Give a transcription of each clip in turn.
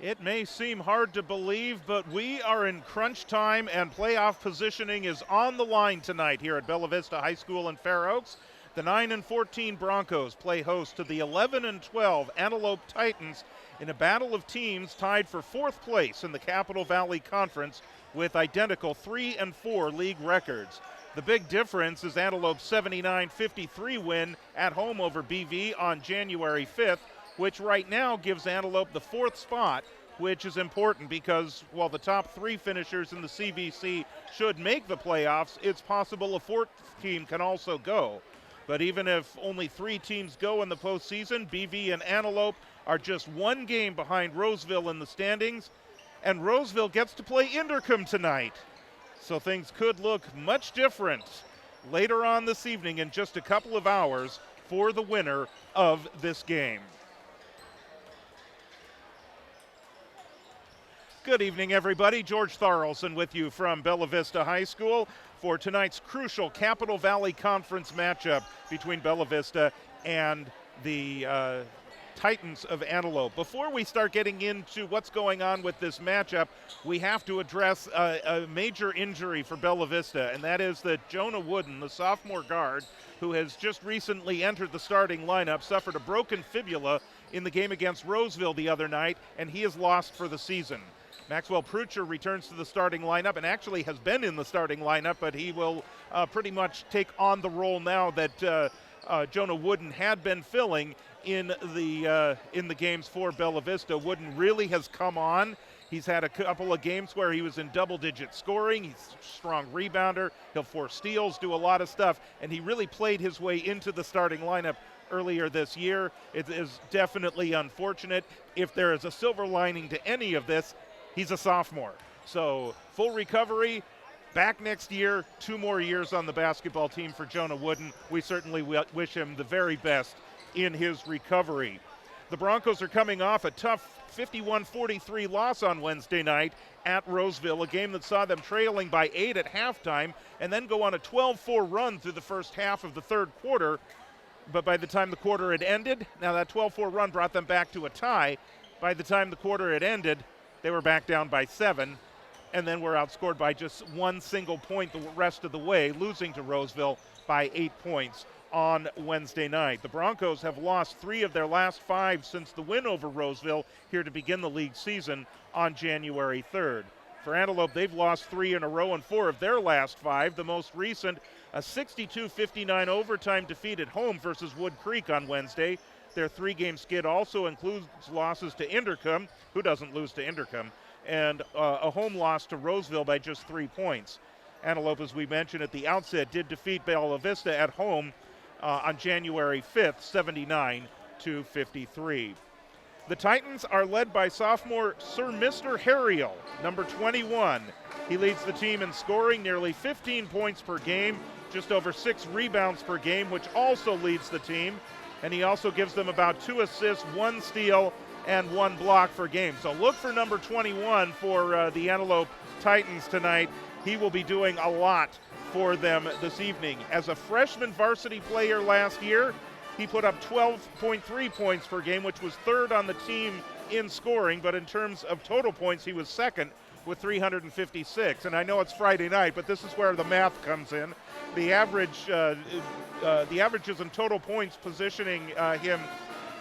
It may seem hard to believe, but we are in crunch time and playoff positioning is on the line tonight here at Bella Vista High School in Fair Oaks. The 9-14 Broncos play host to the 11-12 Antelope Titans in a battle of teams tied for fourth place in the Capital Valley Conference with identical 3-4 league records. The big difference is Antelope's 79-53 win at home over BV on January 5th, which right now gives Antelope the fourth spot, which is important because while the top three finishers in the CVC should make the playoffs, it's possible a fourth team can also go. But even if only three teams go in the postseason, BV and Antelope are just one game behind Roseville in the standings, and Roseville gets to play Inderkum tonight. So things could look much different later on this evening in just a couple of hours for the winner of this game. Good evening, everybody. George Tharlson with you from Bella Vista High School for tonight's crucial Capital Valley Conference matchup between Bella Vista and the Titans of Antelope. Before we start getting into what's going on with this matchup, we have to address a major injury for Bella Vista, and that is that Jonah Wooden, the sophomore guard, who has just recently entered the starting lineup, suffered a broken fibula in the game against Roseville the other night, and he is lost for the season. Maxwell Prucher returns to the starting lineup and actually has been in the starting lineup, but he will pretty much take on the role now that Jonah Wooden had been filling in the games for Bella Vista. Wooden really has come on. He's had a couple of games where he was in double-digit scoring. He's a strong rebounder. He'll force steals, do a lot of stuff, and he really played his way into the starting lineup earlier this year. It is definitely unfortunate. If there is a silver lining to any of this, he's a sophomore. So full recovery, back next year, 2 more years on the basketball team for Jonah Wooden. We certainly wish him the very best in his recovery. The Broncos are coming off a tough 51-43 loss on Wednesday night at Roseville, a game that saw them trailing by 8 at halftime and then go on a 12-4 run through the first half of the third quarter. But by the time the quarter had ended, now that 12-4 run brought them back to a tie. By the time the quarter had ended, they were back down by 7 and then were outscored by just one single point the rest of the way, losing to Roseville by 8 points on Wednesday night. The Broncos have lost 3 of their last 5 since the win over Roseville here to begin the league season on January 3rd. For Antelope, they've lost 3 in a row in 4 of their last 5. The most recent, a 62-59 overtime defeat at home versus Wood Creek on Wednesday. Their 3-game skid also includes losses to Inderkum, who doesn't lose to Inderkum, and a home loss to Roseville by just 3 points. Antelope, as we mentioned at the outset, did defeat Bella Vista at home on January 5th, 79-53. The Titans are led by sophomore Sir Mr. Harriel, number 21. He leads the team in scoring, nearly 15 points per game, just over 6 rebounds per game, which also leads the team. And he also gives them about 2 assists, 1 steal, and 1 block per game. So look for number 21 for the Antelope Titans tonight. He will be doing a lot for them this evening. As a freshman varsity player last year, he put up 12.3 points per game, which was 3rd on the team in scoring, but in terms of total points, he was 2nd with 356. And I know it's Friday night, but this is where the math comes in. The averages in total points positioning him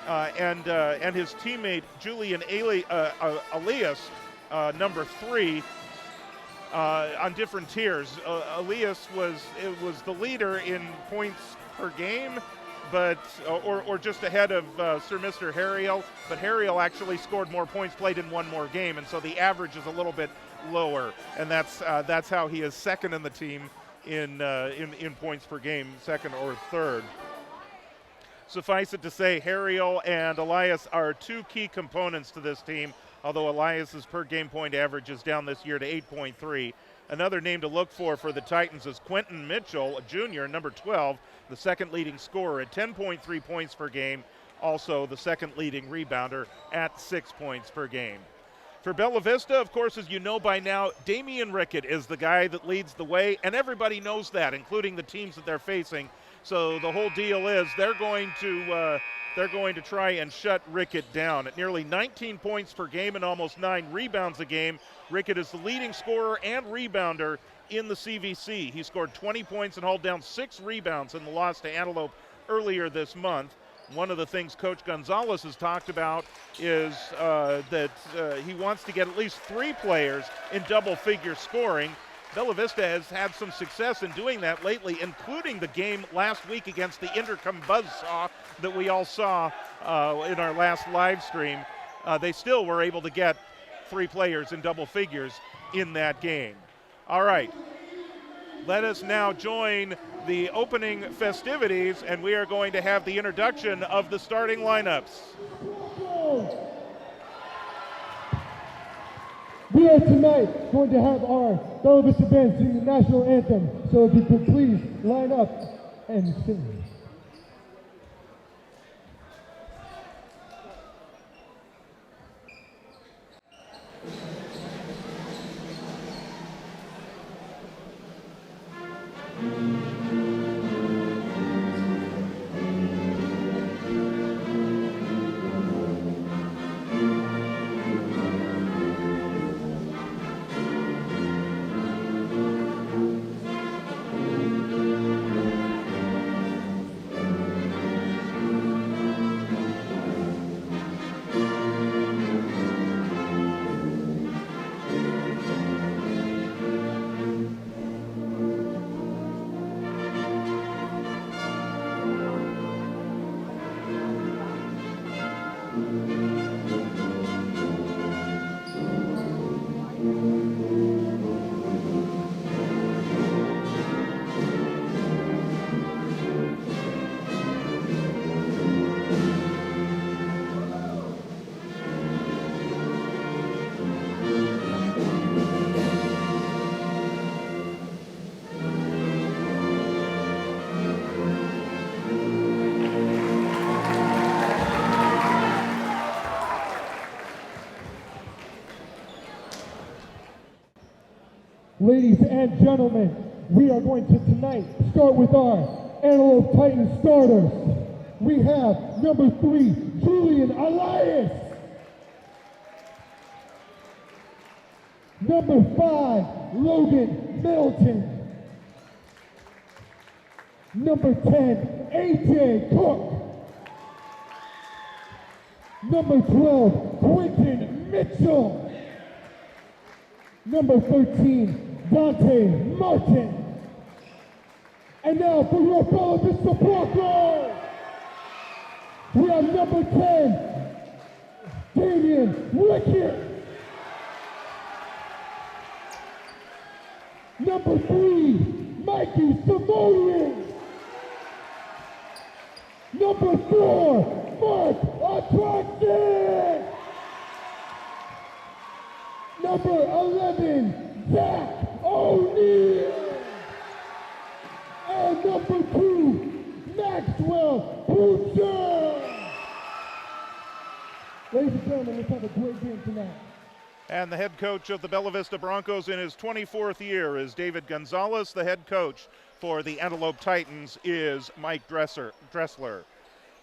and his teammate Julian Elias, number 3, on different tiers. Elias was the leader in points per game, but or just ahead of Sir Mr. Harriel, but Harriel actually scored more points played in 1 more game, and so the average is a little bit lower, and that's how he is 2nd in the team in points per game, 2nd or 3rd. Suffice it to say, Harriel and Elias are 2 key components to this team, although Elias's per game point average is down this year to 8.3. Another name to look for the Titans is Quentin Mitchell, a junior, number 12, the 2nd leading scorer at 10.3 points per game, also the 2nd leading rebounder at 6 points per game. For Bella Vista, of course, as you know by now, Damian Rickett is the guy that leads the way, and everybody knows that, including the teams that they're facing. So the whole deal is they're going to try and shut Rickett down. At nearly 19 points per game and almost 9 rebounds a game, Rickett is the leading scorer and rebounder in the CVC. He scored 20 points and hauled down 6 rebounds in the loss to Antelope earlier this month. One of the things Coach Gonzalez has talked about is that he wants to get at least 3 players in double-figure scoring. Bella Vista has had some success in doing that lately, including the game last week against the Intercom Buzzsaw that we all saw in our last live stream. They still were able to get 3 players in double figures in that game. All right, let us now join the opening festivities, and we are going to have the introduction of the starting lineups. We are tonight going to have our Bella Vista band sing the national anthem, so if you could please line up and sing. Ladies and gentlemen, we are going to tonight start with our Antelope Titan starters. We have number 3, Julian Elias. Number 5, Logan Middleton. Number 10, AJ Cook. Number 12, Quentin Mitchell. Number 13, Dante Martin. And now for your Bella Vista Broncos, we have number 10, Damian Rickett. Number 3, Mikey Simonian. Number 4, Mark Attraction. Number 11, Zach O'Neal. And number 2, Maxwell Boucher. Ladies and gentlemen, let's have a great game tonight. And the head coach of the Bella Vista Broncos in his 24th year is David Gonzalez. The head coach for the Antelope Titans is Mike Dressler.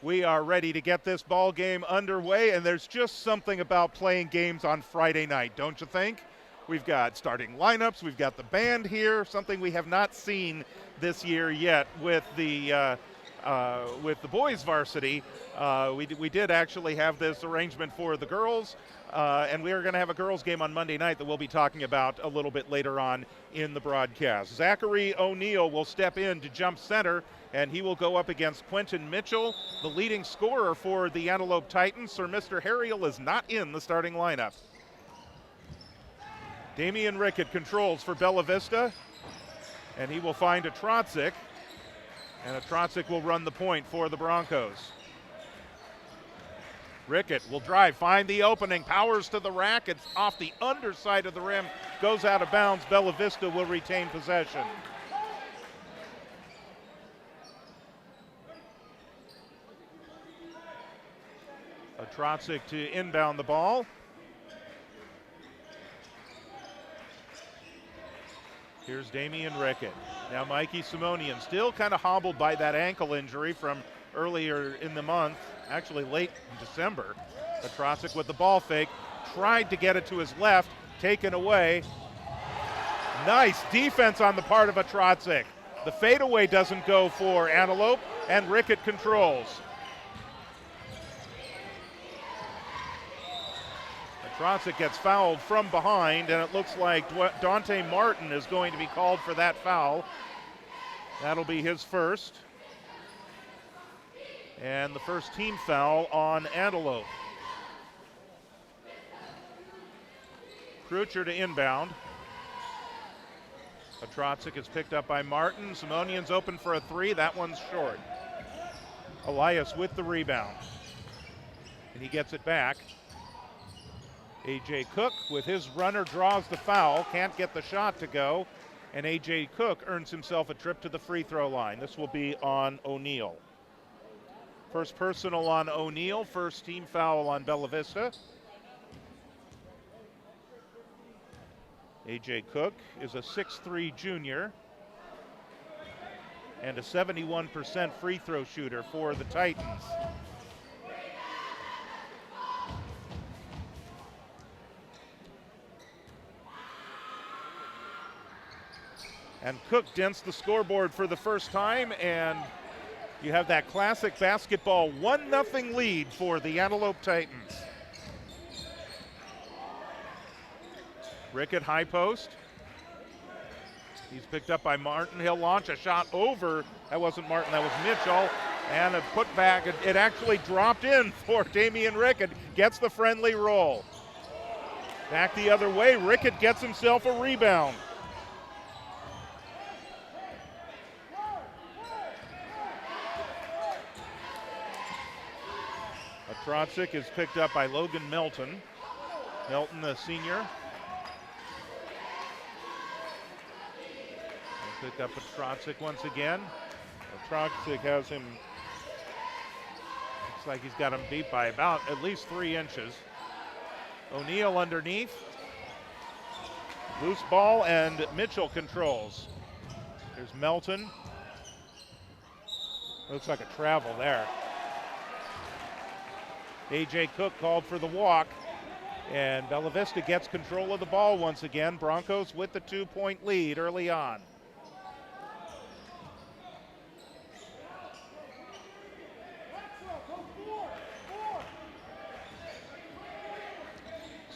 We are ready to get this ball game underway, and there's just something about playing games on Friday night, don't you think? We've got starting lineups, we've got the band here, something we have not seen this year yet with the boys varsity. We did actually have this arrangement for the girls, and we are going to have a girls game on Monday night that we'll be talking about a little bit later on in the broadcast. Zachary O'Neal will step in to jump center, and he will go up against Quentin Mitchell, the leading scorer for the Antelope Titans. Sir Mr. Harriel is not in the starting lineup. Damian Rickett controls for Bella Vista, and he will find a Trotzik, and a Trotzik will run the point for the Broncos. Rickett will drive, find the opening, powers to the rack. It's off the underside of the rim, goes out of bounds. Bella Vista will retain possession. A Trotzik to inbound the ball. Here's Damian Rickett. Now Mikey Simonian, still kind of hobbled by that ankle injury from earlier in the month, actually late in December. Petrosic with the ball fake, tried to get it to his left, taken away. Nice defense on the part of Petrosic. The fadeaway doesn't go for Antelope, and Rickett controls. Petrosic gets fouled from behind, and it looks like Dante Martin is going to be called for that foul. That'll be his first. And the first team foul on Antelope. Krucher to inbound. Petrosic is picked up by Martin. Simonian's open for a three. That one's short. Elias with the rebound. And he gets it back. A.J. Cook with his runner draws the foul. Can't get the shot to go. And A.J. Cook earns himself a trip to the free throw line. This will be on O'Neal. First personal on O'Neal. First team foul on Bella Vista. A.J. Cook is a 6'3" junior and a 71% free throw shooter for the Titans. And Cook dents the scoreboard for the first time, and you have that classic basketball 1-0 lead for the Antelope Titans. Rickett high post. He's picked up by Martin. He'll launch a shot over. That wasn't Martin, that was Mitchell. And a putback. It actually dropped in for Damian Rickett. Gets the friendly roll. Back the other way. Rickett gets himself a rebound. Petrosic is picked up by Logan Melton. Melton, the senior. Pick up Petrosic once again. Petrosic has him, looks like he's got him beat by about at least 3 inches. O'Neal underneath. Loose ball, and Mitchell controls. There's Melton. Looks like a travel there. A.J. Cook called for the walk, and Bella Vista gets control of the ball once again. Broncos with the 2-point lead early on.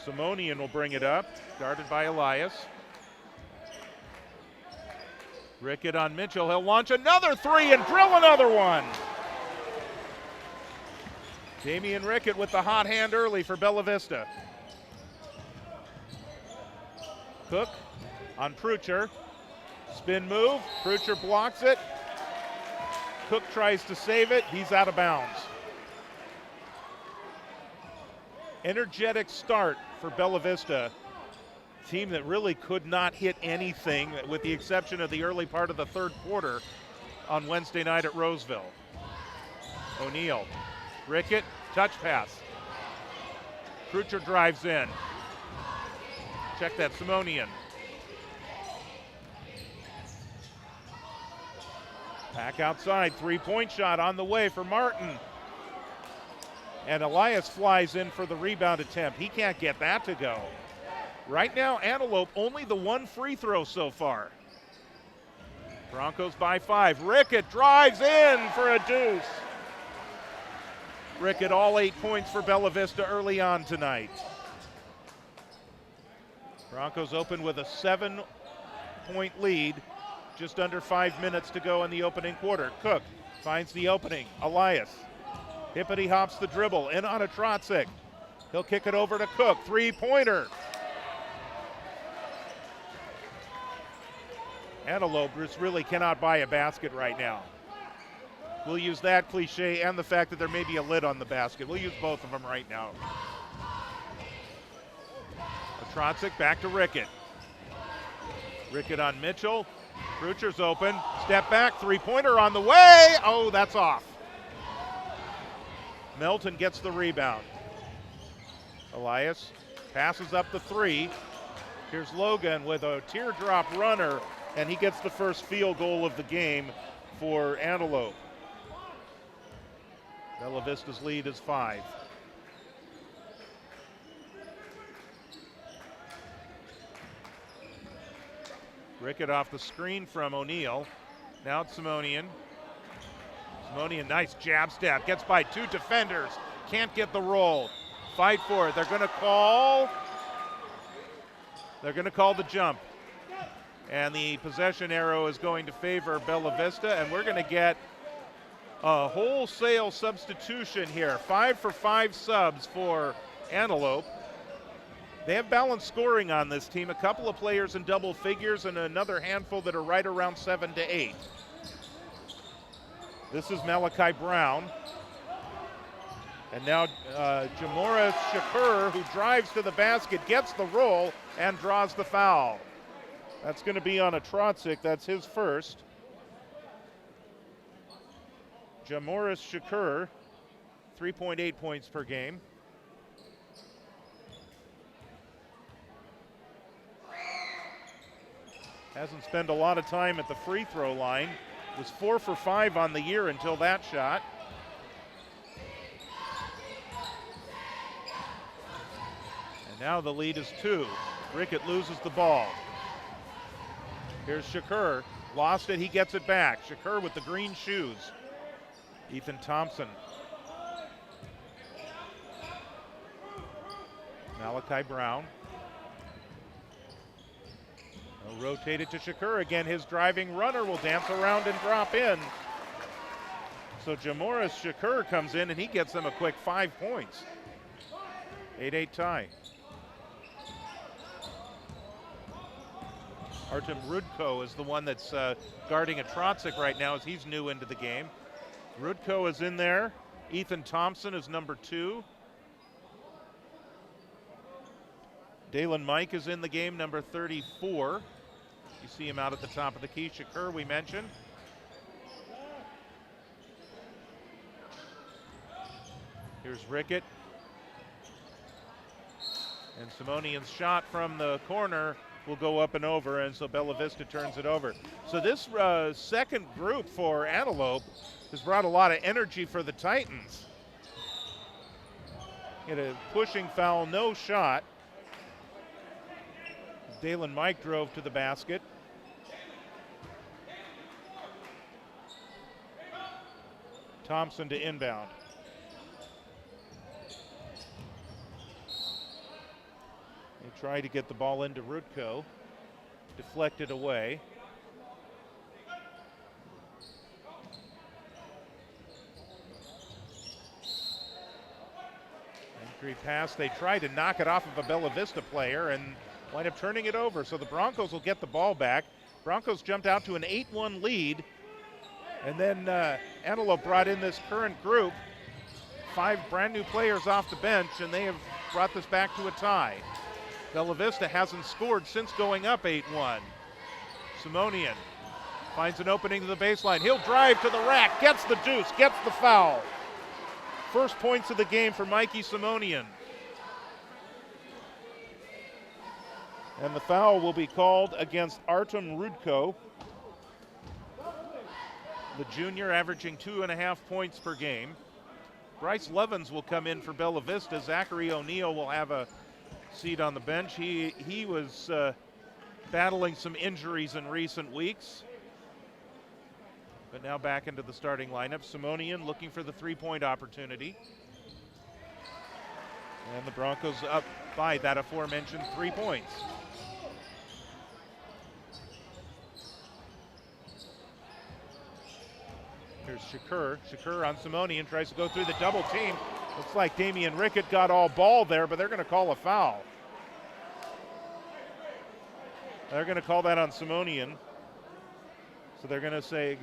Simonian will bring it up, guarded by Elias. Rickett on Mitchell. He'll launch another three and drill another one. Damian Rickett with the hot hand early for Bella Vista. Cook on Krucher. Spin move. Krucher blocks it. Cook tries to save it. He's out of bounds. Energetic start for Bella Vista. Team that really could not hit anything with the exception of the early part of the third quarter on Wednesday night at Roseville. O'Neal. Rickett, touch pass. Krucher drives in. Check that, Simonian. Back outside, 3-point shot on the way for Martin. And Elias flies in for the rebound attempt. He can't get that to go. Right now, Antelope only the 1 free throw so far. Broncos by 5. Rickett drives in for a deuce. Rickett all 8 points for Bella Vista early on tonight. Broncos open with a 7-point lead. Just under 5 minutes to go in the opening quarter. Cook finds the opening. Elias. Hippity hops the dribble in on a Petrosic. He'll kick it over to Cook. 3-pointer. Antelope just really cannot buy a basket right now. We'll use that cliche and the fact that there may be a lid on the basket. We'll use both of them right now. Petrosic back to Rickett. Rickett on Mitchell. Krucher's open. Step back. 3-pointer on the way. Oh, that's off. Melton gets the rebound. Elias passes up the 3. Here's Logan with a teardrop runner and he gets the first field goal of the game for Antelope. Bella Vista's lead is 5. Rickett off the screen from O'Neill. Now it's Simonian. Simonian, nice jab step. Gets by 2 defenders. Can't get the roll. Fight for it. They're going to call the jump. And the possession arrow is going to favor Bella Vista, and we're going to get a wholesale substitution here. 5 for 5 subs for Antelope. They have balanced scoring on this team. A couple of players in double figures and another handful that are right around 7 to 8. This is Malachi Brown. And now Jamoris Shakur, who drives to the basket, gets the roll and draws the foul. That's going to be on a Trotzik. That's his first. Jamoris Shakur, 3.8 points per game. Hasn't spent a lot of time at the free throw line. Was 4 for 5 on the year until that shot. And now the lead is 2. Rickett loses the ball. Here's Shakur. Lost it, he gets it back. Shakur with the green shoes. Ethan Thompson. Malachi Brown. He'll rotate it to Shakur again. His driving runner will dance around and drop in. So Jamoris Shakur comes in and he gets them a quick 5 points. 8-8 tie. Artem Rudko is the one that's guarding a Trotzik right now as he's new into the game. Rudko is in there. Ethan Thompson is number 2. Dalen Mike is in the game, number 34. You see him out at the top of the key. Shakur, we mentioned. Here's Rickett. And Simonian's shot from the corner will go up and over, and so Bella Vista turns it over. So this second group for Antelope has brought a lot of energy for the Titans. Get a pushing foul, no shot. Dalen Mike drove to the basket. Thompson to inbound. They try to get the ball into Rudko. Deflected away. Entry pass. They try to knock it off of a Bella Vista player and wind up turning it over. So the Broncos will get the ball back. Broncos jumped out to an 8-1 lead. And then Antelope brought in this current group. 5 brand new players off the bench, and they have brought this back to a tie. Bella Vista hasn't scored since going up 8-1. Simonian finds an opening to the baseline. He'll drive to the rack, gets the deuce, gets the foul. First points of the game for Mikey Simonian. And the foul will be called against Artem Rudko, the junior, averaging 2.5 points per game. Bryce Levens will come in for Bella Vista. Zachary O'Neill will have a seat on the bench. He was battling some injuries in recent weeks, but now back into the starting lineup. Simonian looking for the 3-point opportunity. And the Broncos up by that aforementioned 3 points. Here's Shakur. Shakur on Simonian, tries to go through the double team. Looks like Damian Rickett got all ball there, but they're going to call a foul. They're going to call that on Simonian. So they're going to say,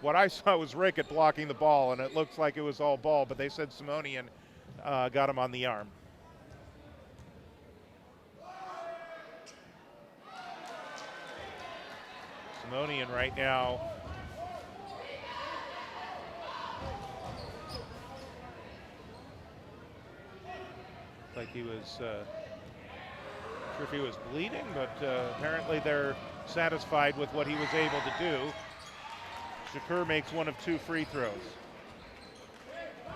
what I saw was Rickett blocking the ball, and it looks like it was all ball, but they said Simonian got him on the arm. Simonian right now like he was Sure if he was bleeding, but apparently they're satisfied with what he was able to do. Shakur makes one of 2 free throws.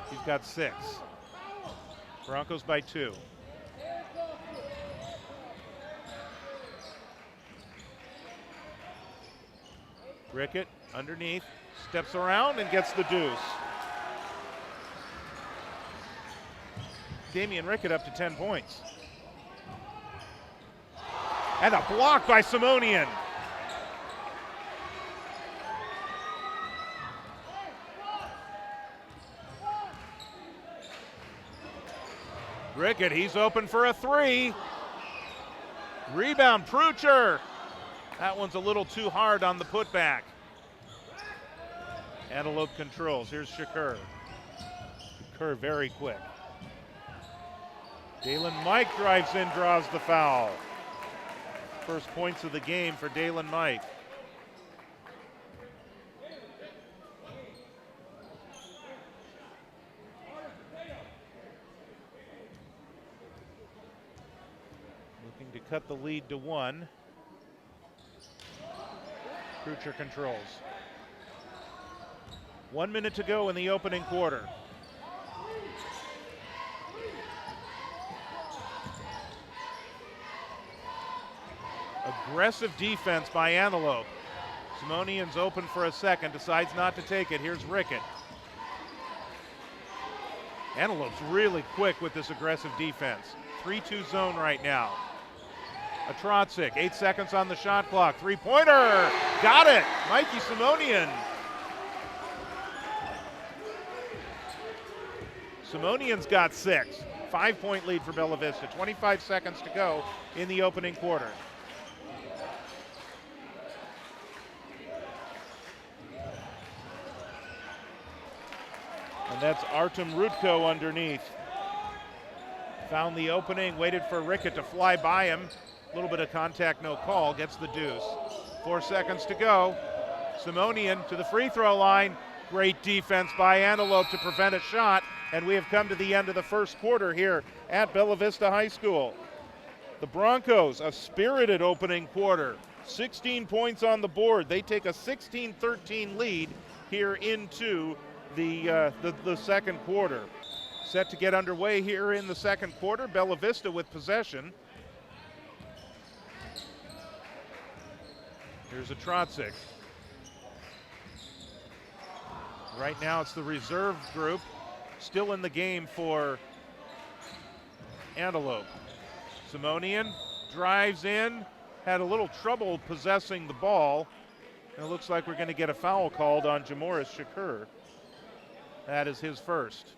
He's got 6. Broncos by 2. Rickett underneath, steps around and gets the deuce. Damian Rickett up to 10 points. And a block by Simonian. Rickett, he's open for a 3. Rebound, Prucher. That one's a little too hard on the putback. Antelope controls. Here's Shakur. Shakur very quick. Dalen Mike drives in, draws the foul. First points of the game for Dalen Mike. Looking to cut the lead to 1. Krucher controls. 1 minute to go in the opening quarter. Aggressive defense by Antelope. Simonian's open for a second, decides not to take it. Here's Rickett. Antelope's really quick with this aggressive defense. 3-2 zone right now. A Trotzik, 8 seconds on the shot clock. 3-pointer, got it, Mikey Simonian. Simonian's got 6. 5-point lead for Bella Vista. 25 seconds to go in the opening quarter. And that's Artem Rudko underneath. Found the opening, waited for Rickett to fly by him. A little bit of contact, no call, gets the deuce. 4 seconds to go. Simonian to the free throw line. Great defense by Antelope to prevent a shot. And we have come to the end of the first quarter here at Bella Vista High School. The Broncos, a spirited opening quarter. 16 points on the board. They take a 16-13 lead here into the second quarter. Set to get underway here in the second quarter. Bella Vista with possession. Here's a Trotzik. Right now it's the reserve group still in the game for Antelope. Simonian drives in, had a little trouble possessing the ball. And it looks like we're going to get a foul called on Jamoris Shakur. That is his first.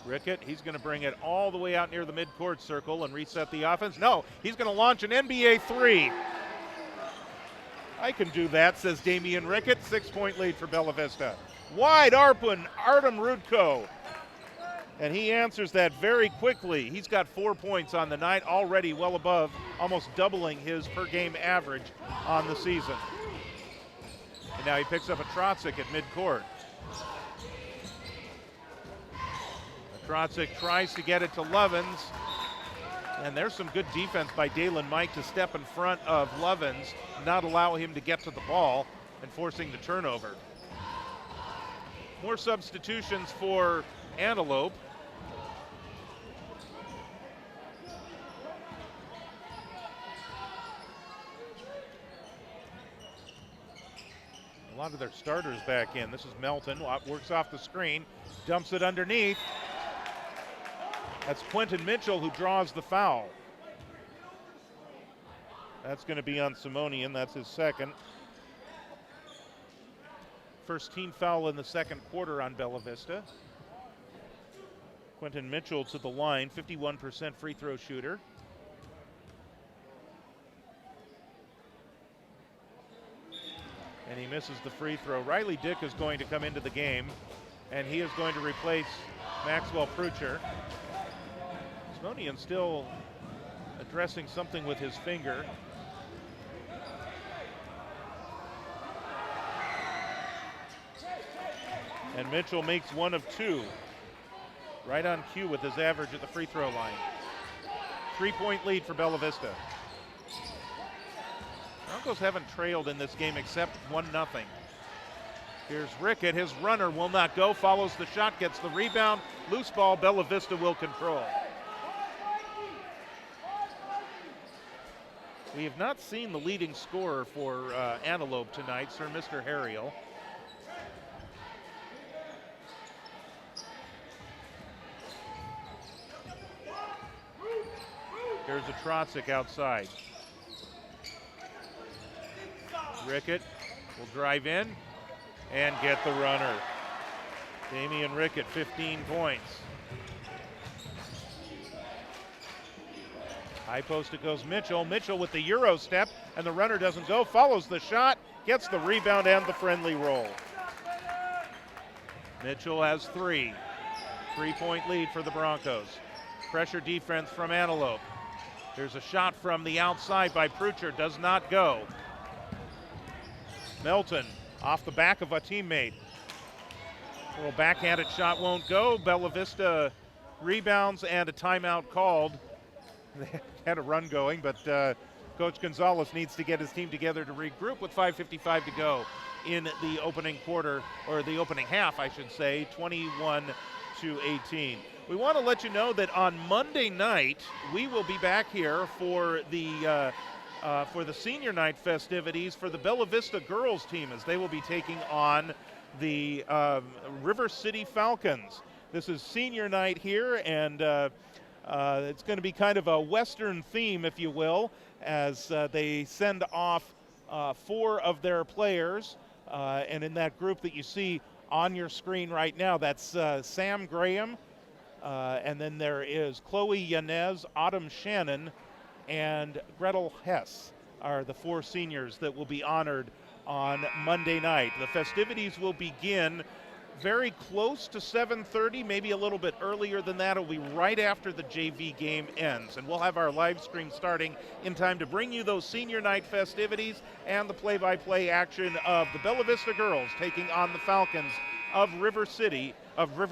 Rickett, he's going to bring it all the way out near the midcourt circle and reset the offense. No, he's going to launch an NBA 3. I can do that, says Damian Rickett. 6-point lead for Bella Vista. Wide open, Artem Rudko. And he answers that very quickly. He's got 4 points on the night, already well above, almost doubling his per-game average on the season. And now he picks up a Trotzik at midcourt. Trotzik tries to get it to Lovins. And there's some good defense by Dalen Mike to step in front of Lovins, not allow him to get to the ball, and forcing the turnover. More substitutions for Antelope. A lot of their starters back in. This is Melton, works off the screen, dumps it underneath. That's Quentin Mitchell who draws the foul. That's going to be on Simonian. That's his second. First team foul in the second quarter on Bella Vista. Quentin Mitchell to the line, 51% free throw shooter. And he misses the free throw. Riley Dick is going to come into the game, and he is going to replace Maxwell Prucher. Simonian still addressing something with his finger. And Mitchell makes one of two. Right on cue with his average at the free throw line. 3-point lead for Bella Vista. Broncos haven't trailed in this game except 1-0. Here's Rickett, his runner will not go, follows the shot, gets the rebound. Loose ball, Bella Vista will control. We have not seen the leading scorer for Antelope tonight, Sir Mr. Harriel. Here's a Trotzik outside. Rickett will drive in and get the runner. Damian Rickett, 15 points. High post it goes Mitchell. Mitchell with the Euro step, and the runner doesn't go. Follows the shot, gets the rebound and the friendly roll. Mitchell has 3. 3-point lead for the Broncos. Pressure defense from Antelope. There's a shot from the outside by Prucher, does not go. Melton off the back of a teammate. A little backhanded shot won't go. Bella Vista rebounds and a timeout called. They had a run going, but Coach Gonzalez needs to get his team together to regroup with 5:55 to go in the opening quarter, or the opening half, I should say, 21-18. We want to let you know that on Monday night, we will be back here for the senior night festivities for the Bella Vista girls team, as they will be taking on the River City Falcons. This is senior night here, and it's going to be kind of a Western theme, if you will, as they send off 4 of their players. And in that group that you see on your screen right now, that's Sam Graham, and then there is Chloe Yanez, Autumn Shannon, and Gretel Hess are the 4 seniors that will be honored on Monday night. The festivities will begin very close to 7:30, maybe a little bit earlier than that. It'll be right after the JV game ends, and we'll have our live stream starting in time to bring you those senior night festivities and the play-by-play action of the Bella Vista girls taking on the Falcons of River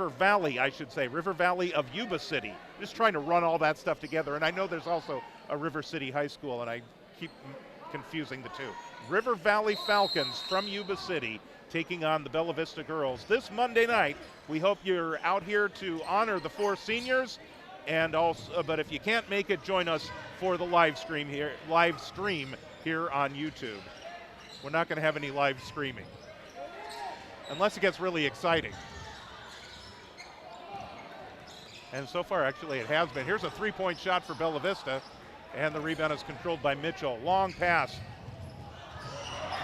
Valley, I should say, River Valley of Yuba City. Just trying to run all that stuff together, and I know there's also a River City High School, and I keep confusing the two. River Valley Falcons from Yuba City taking on the Bella Vista girls this Monday night. We hope you're out here to honor the 4 seniors, and also, but if you can't make it, join us for the live stream here on YouTube. We're not going to have any live streaming unless it gets really exciting. And so far, actually, it has been. Here's a 3-point shot for Bella Vista, and the rebound is controlled by Mitchell. Long pass.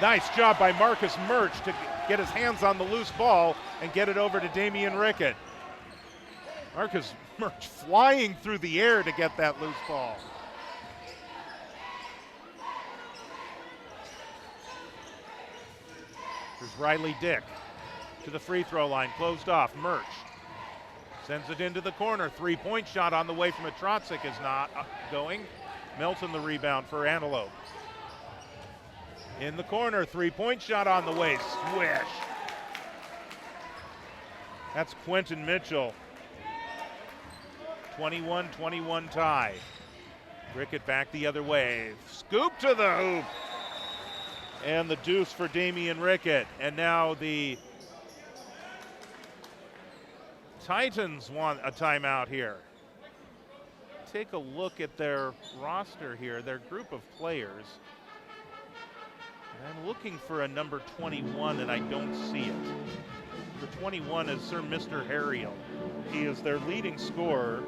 Nice job by Marcus Murch to get his hands on the loose ball and get it over to Damian Rickett. Marcus Murch flying through the air to get that loose ball. Here's Riley Dick to the free throw line, closed off. Murch sends it into the corner. 3-point shot on the way from a Trotzik is not going. Melton the rebound for Antelope. In the corner, 3-point shot on the way, swish. That's Quentin Mitchell. 21-21 tie. Rickett back the other way. Scoop to the hoop. And the deuce for Damian Rickett. And now the Titans want a timeout here. Take a look at their roster here, their group of players. I'm looking for a number 21, and I don't see it. The 21 is Sir Mr. Harriel. He is their leading scorer,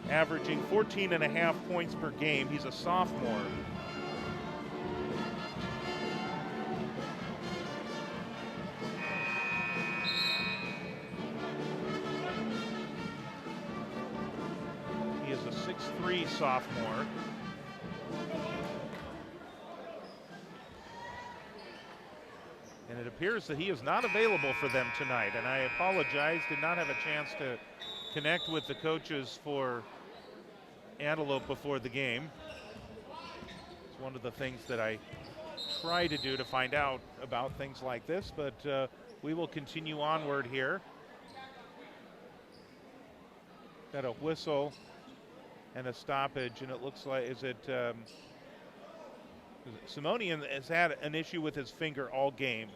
averaging 14.5 points per game. He's a sophomore. He is a 6'3" sophomore. And it appears that he is not available for them tonight. And I apologize, did not have a chance to connect with the coaches for Antelope before the game. It's one of the things that I try to do to find out about things like this, but we will continue onward here. Got a whistle and a stoppage, and it looks like, Simonian has had an issue with his finger all game,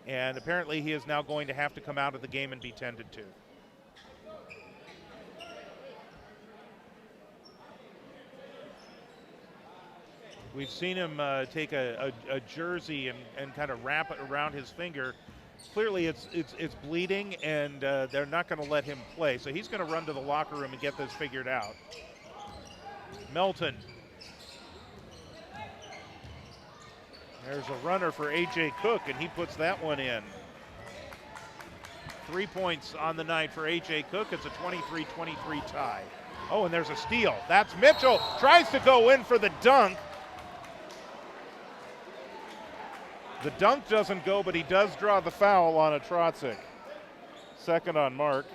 and apparently he is now going to have to come out of the game and be tended to. We've seen him take a jersey and kind of wrap it around his finger. Clearly it's bleeding, and they're not going to let him play. So he's going to run to the locker room and get this figured out. Melton. There's a runner for A.J. Cook, and he puts that one in. 3 points on the night for A.J. Cook. It's a 23-23 tie. Oh, and there's a steal. That's Mitchell. Tries to go in for the dunk. The dunk doesn't go, but he does draw the foul on a Trotzik. Second on Mark.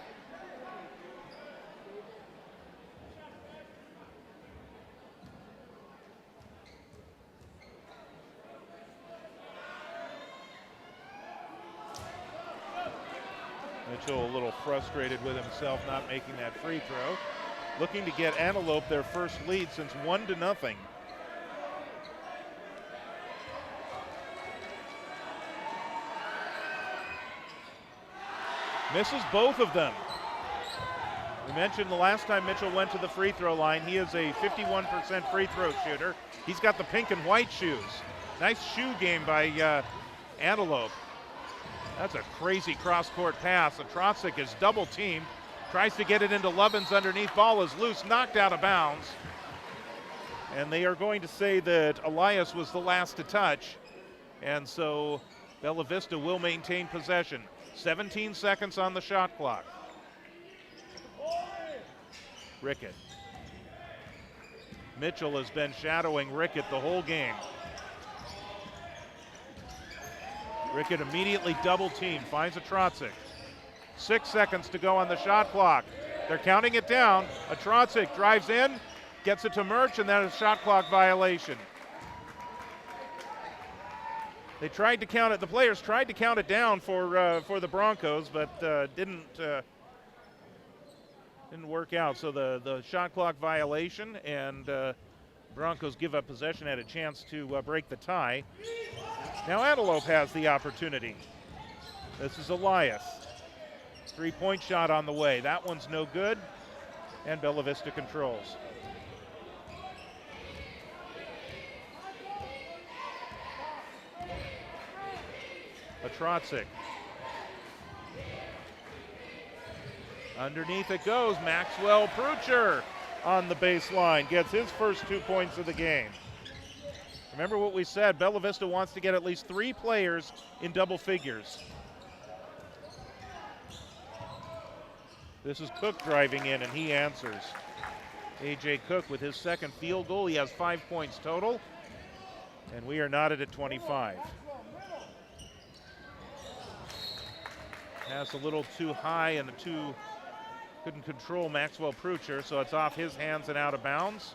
Mitchell a little frustrated with himself not making that free throw. Looking to get Antelope their first lead since 1-0. Misses both of them. We mentioned the last time Mitchell went to the free throw line, he is a 51% free throw shooter. He's got the pink and white shoes. Nice shoe game by Antelope. That's a crazy cross-court pass. The Trotzik is double teamed. Tries to get it into Lovins underneath. Ball is loose, knocked out of bounds. And they are going to say that Elias was the last to touch. And so Bella Vista will maintain possession. 17 seconds on the shot clock. Rickett. Mitchell has been shadowing Rickett the whole game. Rickett immediately double teamed, finds a Trotzik. 6 seconds to go on the shot clock. They're counting it down. A Trotzik drives in, gets it to Murch, and then a shot clock violation. They tried to count it. The players tried to count it down for the Broncos, but didn't work out. So the shot clock violation, and Broncos give up possession, had a chance to break the tie. Now Antelope has the opportunity. This is Elias. 3-point shot on the way. That one's no good, and Bella Vista controls. A Trotzik. Underneath it goes. Maxwell Prucher on the baseline. Gets his first 2 points of the game. Remember what we said, Bella Vista wants to get at least 3 players in double figures. This is Cook driving in, and he answers. A.J. Cook with his second field goal. He has 5 points total, and we are knotted at 25. Pass a little too high and couldn't control Maxwell Prucher, so it's off his hands and out of bounds.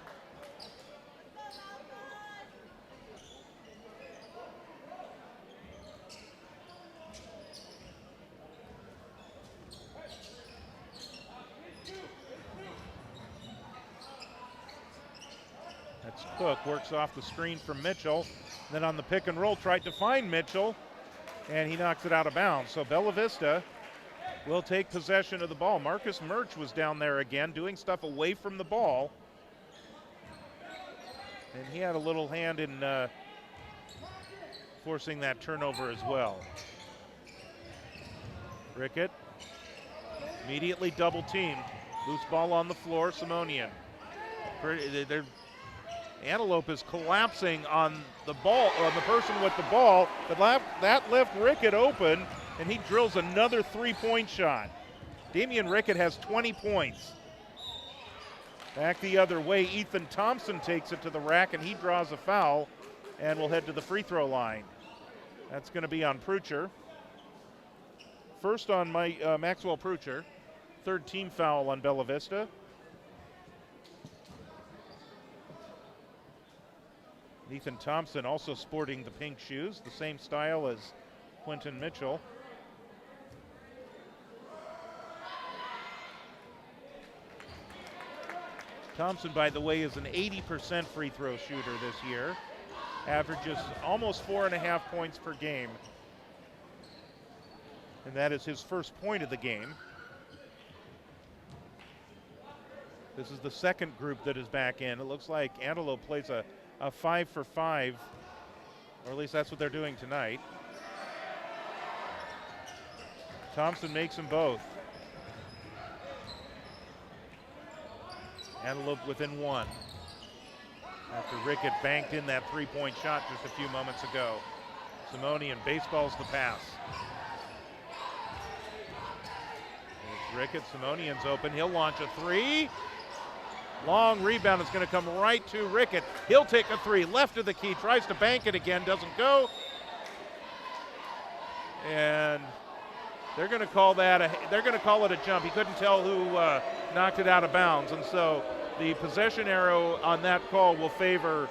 That's Cook, works off the screen from Mitchell. Then on the pick and roll, tried to find Mitchell, and he knocks it out of bounds. So Bella Vista will take possession of the ball. Marcus Murch was down there again, doing stuff away from the ball. And he had a little hand in forcing that turnover as well. Rickett immediately double teamed. Loose ball on the floor, Simonian. Antelope is collapsing on the ball, on the person with the ball, but that left Rickett open, and he drills another 3-point shot. Damian Rickett has 20 points. Back the other way, Ethan Thompson takes it to the rack, and he draws a foul and will head to the free throw line. That's going to be on Prucher. First on Maxwell Prucher. Third team foul on Bella Vista. Ethan Thompson also sporting the pink shoes, the same style as Quentin Mitchell. Thompson, by the way, is an 80% free throw shooter this year. Averages almost 4.5 points per game. And that is his first point of the game. This is the second group that is back in. It looks like Antelope plays a 5 for 5, or at least that's what they're doing tonight. Thompson makes them both. Antelope within one. After Rickett banked in that three-point shot just a few moments ago. Simonian baseballs the pass. There's Rickett, Simonian's open. He'll launch a three. Long rebound is going to come right to Rickett. He'll take a three, left of the key, tries to bank it again, doesn't go. And they're going to call it a jump. He couldn't tell who knocked it out of bounds, and so the possession arrow on that call will favor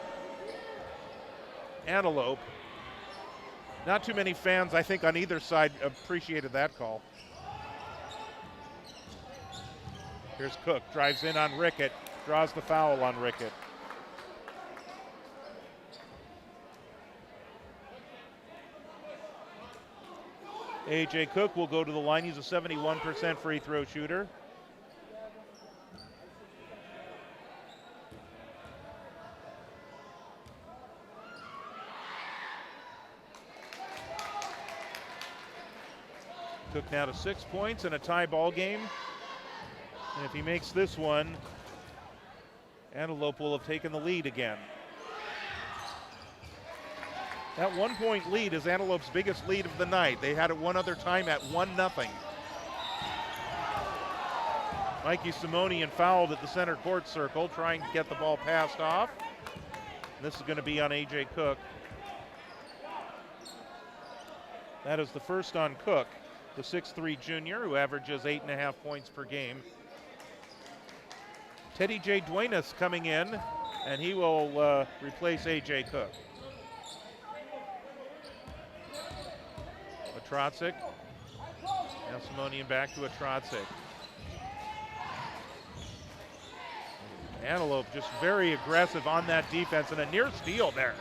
Antelope. Not too many fans, I think, on either side appreciated that call. Here's Cook, drives in on Rickett, draws the foul on Rickett. A.J. Cook will go to the line. He's a 71% free throw shooter. Cook now to 6 points in a tie ball game. And if he makes this one, Antelope will have taken the lead again. That 1 point lead is Antelope's biggest lead of the night. They had it one other time at 1-0. Mikey Simonian fouled at the center court circle, trying to get the ball passed off. This is going to be on A.J. Cook. That is the first on Cook, the 6'3" junior who averages 8.5 points per game. Teddy J. Duenas coming in, and he will replace A.J. Cook. Atrotzik. Now Simonian back to Atrotzik. Antelope just very aggressive on that defense, and a near steal there.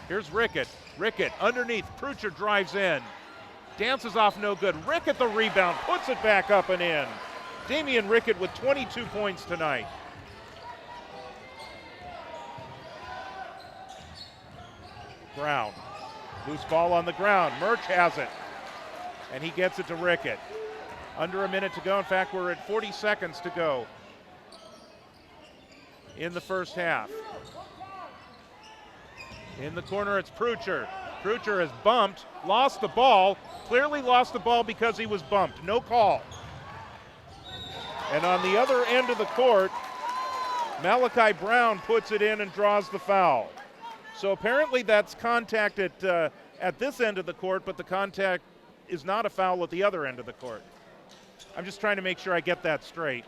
Here's Rickett. Rickett underneath. Prucher drives in. Dances off, no good. Rickett the rebound, puts it back up and in. Damian Rickett with 22 points tonight. Brown. Loose ball on the ground. Murch has it. And he gets it to Rickett. Under a minute to go. In fact, we're at 40 seconds to go in the first half. In the corner, it's Prucher. Prucher has bumped, lost the ball. Clearly lost the ball because he was bumped. No call. And on the other end of the court, Malachi Brown puts it in and draws the foul. So apparently that's contact at this end of the court, but the contact is not a foul at the other end of the court. I'm just trying to make sure I get that straight.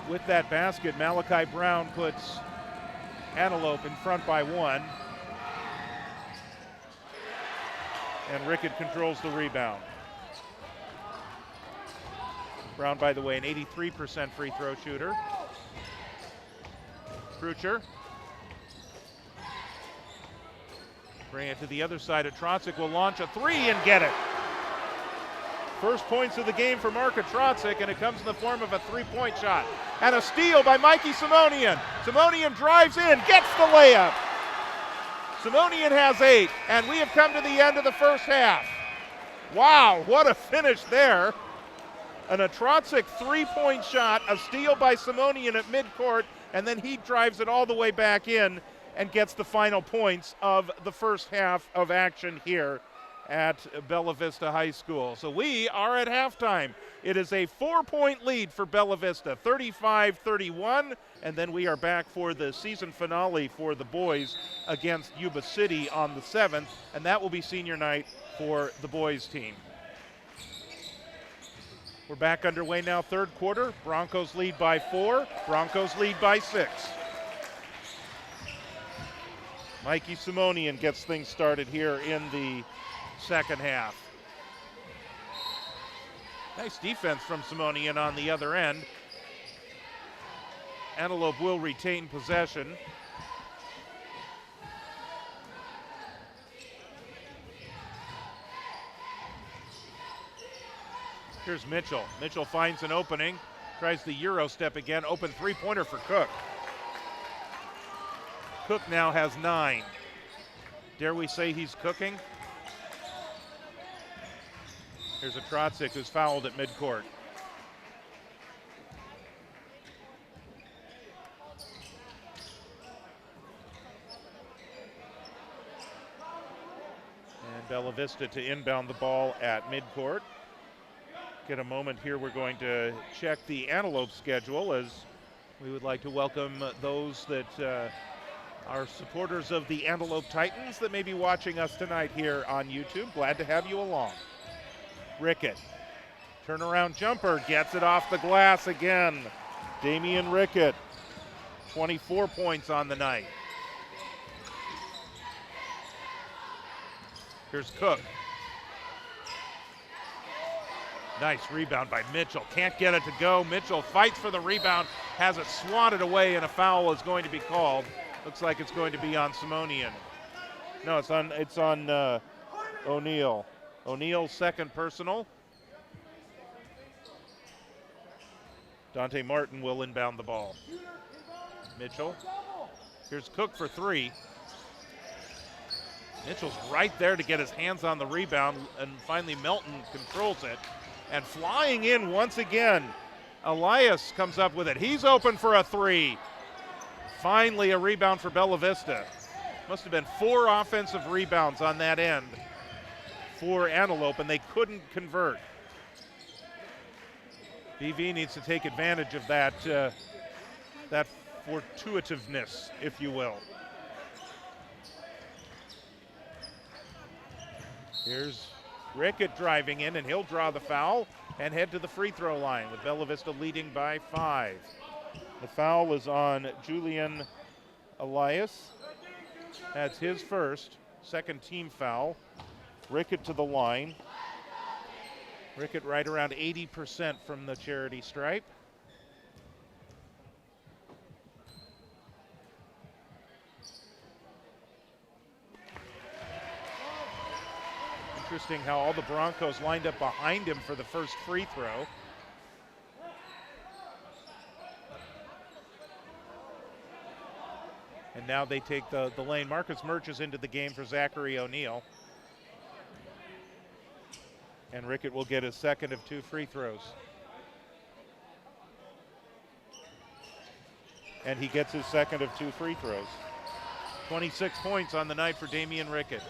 With that basket, Malachi Brown puts Antelope in front by 1. And Rickett controls the rebound. Brown, by the way, an 83% free throw shooter. Prucher. Bring it to the other side. Atrotzik will launch a three and get it. First points of the game for Mark Atrotzik, and it comes in the form of a three-point shot. And a steal by Mikey Simonian. Simonian drives in, gets the layup. Simonian has 8, and we have come to the end of the first half. Wow, what a finish there. An Atrotzik three-point shot, a steal by Simonian at midcourt, and then he drives it all the way back in and gets the final points of the first half of action here at Bella Vista High School. So we are at halftime. It is a 4-point lead for Bella Vista, 35-31, and then we are back for the season finale for the boys against Yuba City on the 7th, and that will be senior night for the boys team. We're back underway now, third quarter. Broncos lead by 4, Broncos lead by 6. Mikey Simonian gets things started here in the second half. Nice defense from Simonian on the other end. Antelope will retain possession. Here's Mitchell. Mitchell finds an opening, tries the Euro step again. Open three-pointer for Cook. Cook now has 9. Dare we say he's cooking? Here's a Trotzik who's fouled at midcourt. And Bella Vista to inbound the ball at midcourt. Get a moment here. We're going to check the Antelope schedule, as we would like to welcome those that are supporters of the Antelope Titans that may be watching us tonight here on YouTube. Glad to have you along. Rickett, turnaround jumper, gets it off the glass again. Damian Rickett, 24 points on the night. Here's Cook. Nice rebound by Mitchell. Can't get it to go. Mitchell fights for the rebound, has it swatted away, and a foul is going to be called. Looks like it's going to be on Simonian. No, it's on O'Neal. O'Neal's second personal. Dante Martin will inbound the ball. Mitchell. Here's Cook for 3. Mitchell's right there to get his hands on the rebound, and finally Melton controls it. And flying in once again, Elias comes up with it. He's open for a 3. Finally a rebound for Bella Vista. Must have been 4 offensive rebounds on that end for Antelope, and they couldn't convert. BV needs to take advantage of that, that fortuitiveness, if you will. Here's Rickett driving in, and he'll draw the foul and head to the free throw line, with Bella Vista leading by 5. The foul is on Julian Elias. That's his first, second team foul. Rickett to the line. Rickett right around 80% from the charity stripe. Interesting how all the Broncos lined up behind him for the first free throw. And now they take the lane. Marcus Murch is into the game for Zachary O'Neal. And Rickett will get his second of 2 free throws. And he gets his second of 2 free throws. 26 points on the night for Damian Rickett.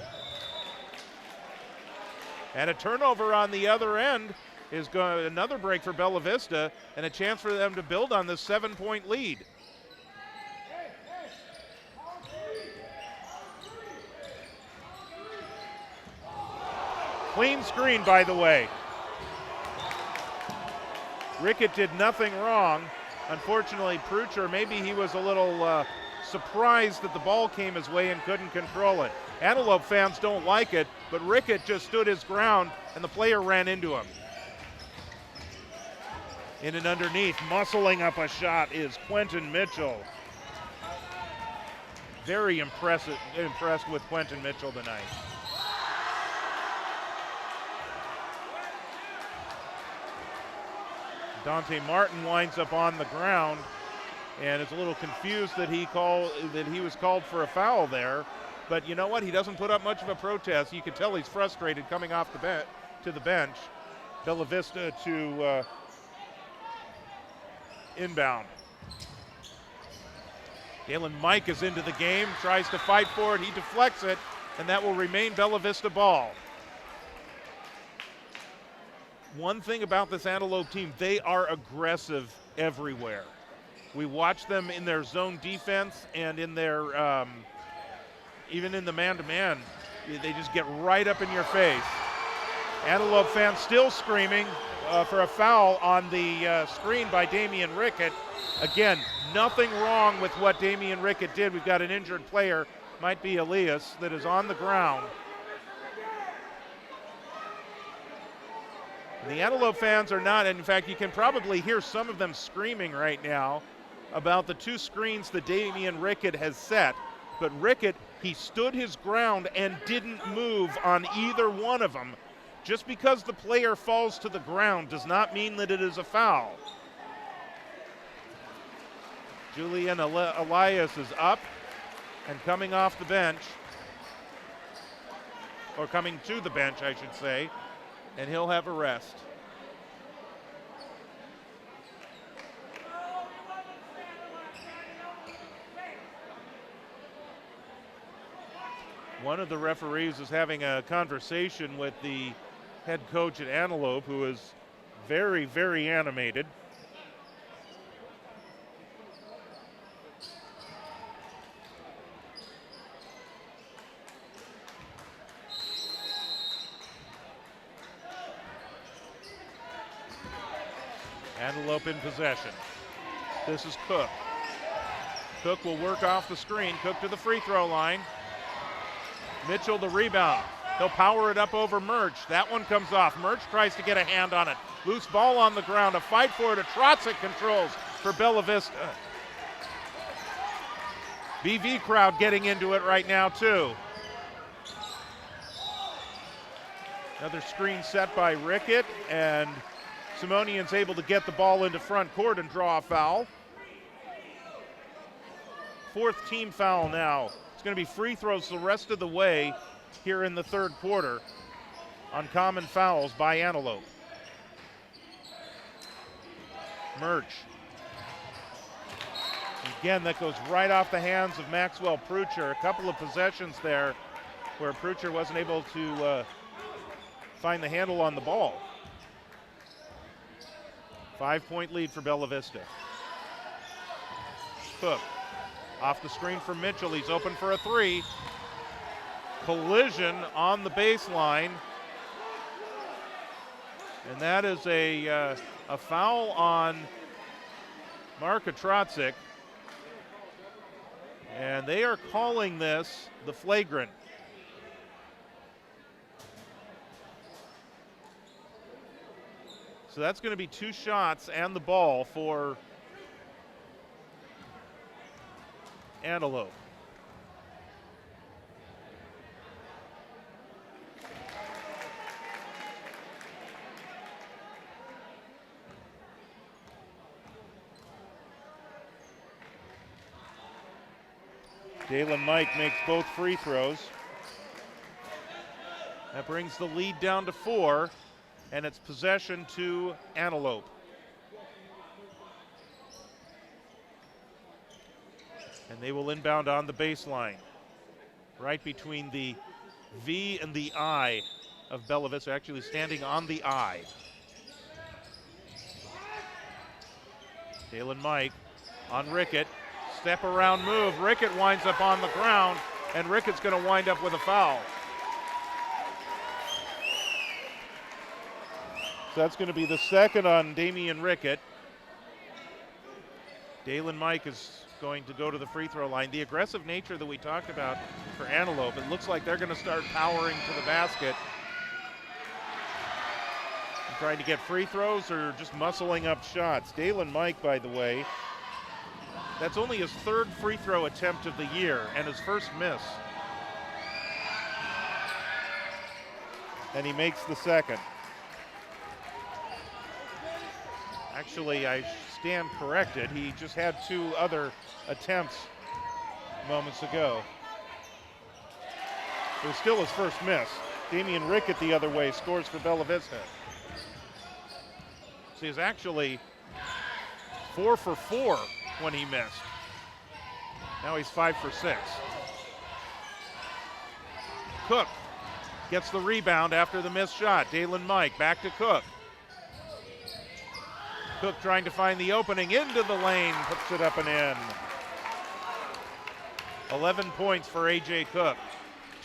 And a turnover on the other end is another break for Bella Vista, and a chance for them to build on this 7-point lead. Clean screen, by the way. Rickett did nothing wrong. Unfortunately, Prucher, maybe he was a little surprised that the ball came his way and couldn't control it. Antelope fans don't like it, but Rickett just stood his ground and the player ran into him. In and underneath, muscling up a shot is Quentin Mitchell. Very impressed with Quentin Mitchell tonight. Dante Martin winds up on the ground and is a little confused that he was called for a foul there. But you know what? He doesn't put up much of a protest. You can tell he's frustrated coming off to the bench. Bella Vista to inbound. Galen Mike is into the game, tries to fight for it. He deflects it, and that will remain Bella Vista ball. One thing about this Antelope team, they are aggressive everywhere. We watch them in their zone defense and in their even in the man-to-man. They just get right up in your face. Antelope fans still screaming for a foul on the screen by Damian Rickett. Again, nothing wrong with what Damian Rickett did. We've got an injured player might be Elias, that is on the ground. The Antelope fans are not, and in fact, you can probably hear some of them screaming right now about the two screens that Damian Rickett has set. But Rickett, he stood his ground and didn't move on either one of them. Just because the player falls to the ground does not mean that it is a foul. Julian Elias is up and coming off the bench, or coming to the bench, I should say, and he'll have a rest. One of the referees is having a conversation with the head coach at Antelope, who is very, very animated. Antelope in possession. This is Cook. Cook will work off the screen. Cook to the free throw line. Mitchell the rebound. He'll power it up over Murch. That one comes off. Murch tries to get a hand on it. Loose ball on the ground. A fight for it. A Trotzek controls for Bella Vista. BV crowd getting into it right now too. Another screen set by Rickett, and Simonian's able to get the ball into front court and draw a foul. Fourth team foul now. It's going to be free throws the rest of the way here in the third quarter on common fouls by Antelope. Murch. Again, that goes right off the hands of Maxwell Prucher. A couple of possessions there where Prucher wasn't able to find the handle on the ball. 5-point lead for Bella Vista. Cook. Off the screen from Mitchell. He's open for a three. Collision on the baseline. And that is a foul on Marka Trotzek. And they are calling this the flagrant. So that's going to be 2 shots and the ball for Antelope. Dalen Mike makes both free throws. That brings the lead down to 4, and it's possession to Antelope. And they will inbound on the baseline, right between the V and the I of Bella Vista, actually standing on the I. Dalen Mike on Rickett. Step around move. Rickett winds up on the ground, and Rickett's going to wind up with a foul. So that's going to be the second on Damian Rickett. Dalen Mike is going to go to the free throw line. The aggressive nature that we talked about for Antelope, it looks like they're going to start powering to the basket and trying to get free throws or just muscling up shots. Dalen Mike, by the way, that's only his 3rd free throw attempt of the year and his first miss. And he makes the second. Actually, I stand corrected. He just had 2 other attempts moments ago. It was still his first miss. Damian Rickett the other way scores for Bella Vista. So he's actually 4 for 4 when he missed. Now he's 5 for 6. Cook gets the rebound after the missed shot. Dalen Mike back to Cook. Cook trying to find the opening into the lane, puts it up and in. 11 points for A.J. Cook.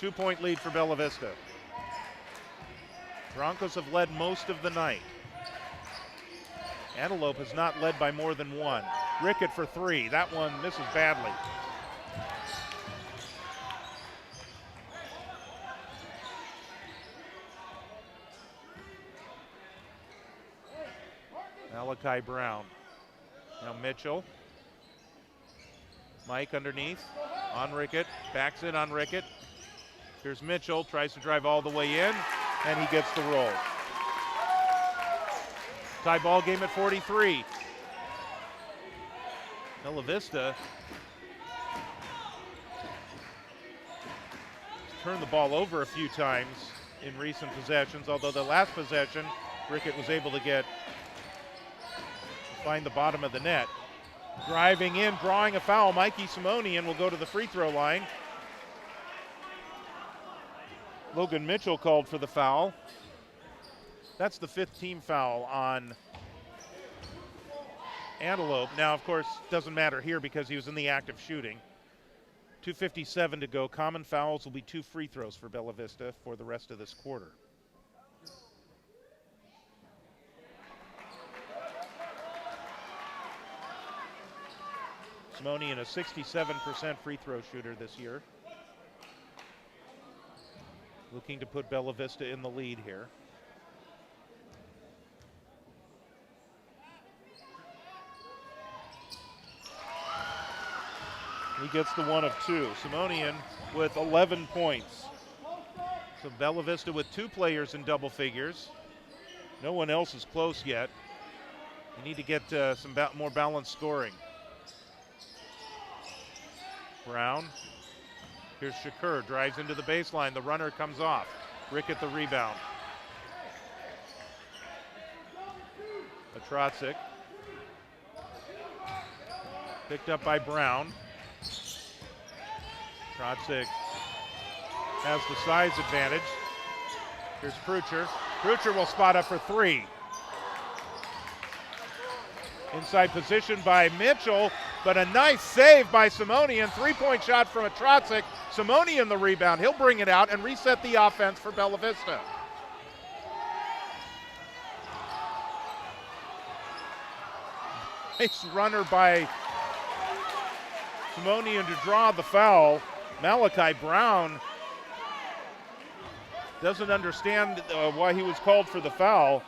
2-point lead for Bella Vista. Broncos have led most of the night. Antelope has not led by more than 1. Rickett for 3. That one misses badly. Malachi Brown. Now Mitchell. Mike underneath. On Rickett. Backs in on Rickett. Here's Mitchell. Tries to drive all the way in. And he gets the roll. Tie ball game at 43. Bella Vista turned the ball over a few times in recent possessions, although the last possession, Rickett was able to find the bottom of the net. Driving in, drawing a foul, Mikey Simonian will go to the free throw line. Logan Mitchell called for the foul. That's the 5th team foul on Antelope. Now, of course, doesn't matter here because he was in the act of shooting. 2:57 to go. Common fouls will be 2 free throws for Bella Vista for the rest of this quarter. Simonian, a 67% free throw shooter this year. Looking to put Bella Vista in the lead here. He gets the 1 of 2. Simonian with 11 points. So Bella Vista with 2 players in double figures. No one else is close yet. You need to get some more balanced scoring. Brown. Here's Shakur, drives into the baseline. The runner comes off. Rickett the rebound. Atrotzik. Picked up by Brown. Atrotzik has the size advantage. Here's Prucher. Prucher will spot up for 3. Inside position by Mitchell, but a nice save by Simonian. 3-point shot from Atrotzik. Simonian the rebound. He'll bring it out and reset the offense for Bella Vista. Nice runner by Simonian to draw the foul. Malachi Brown doesn't understand why he was called for the foul.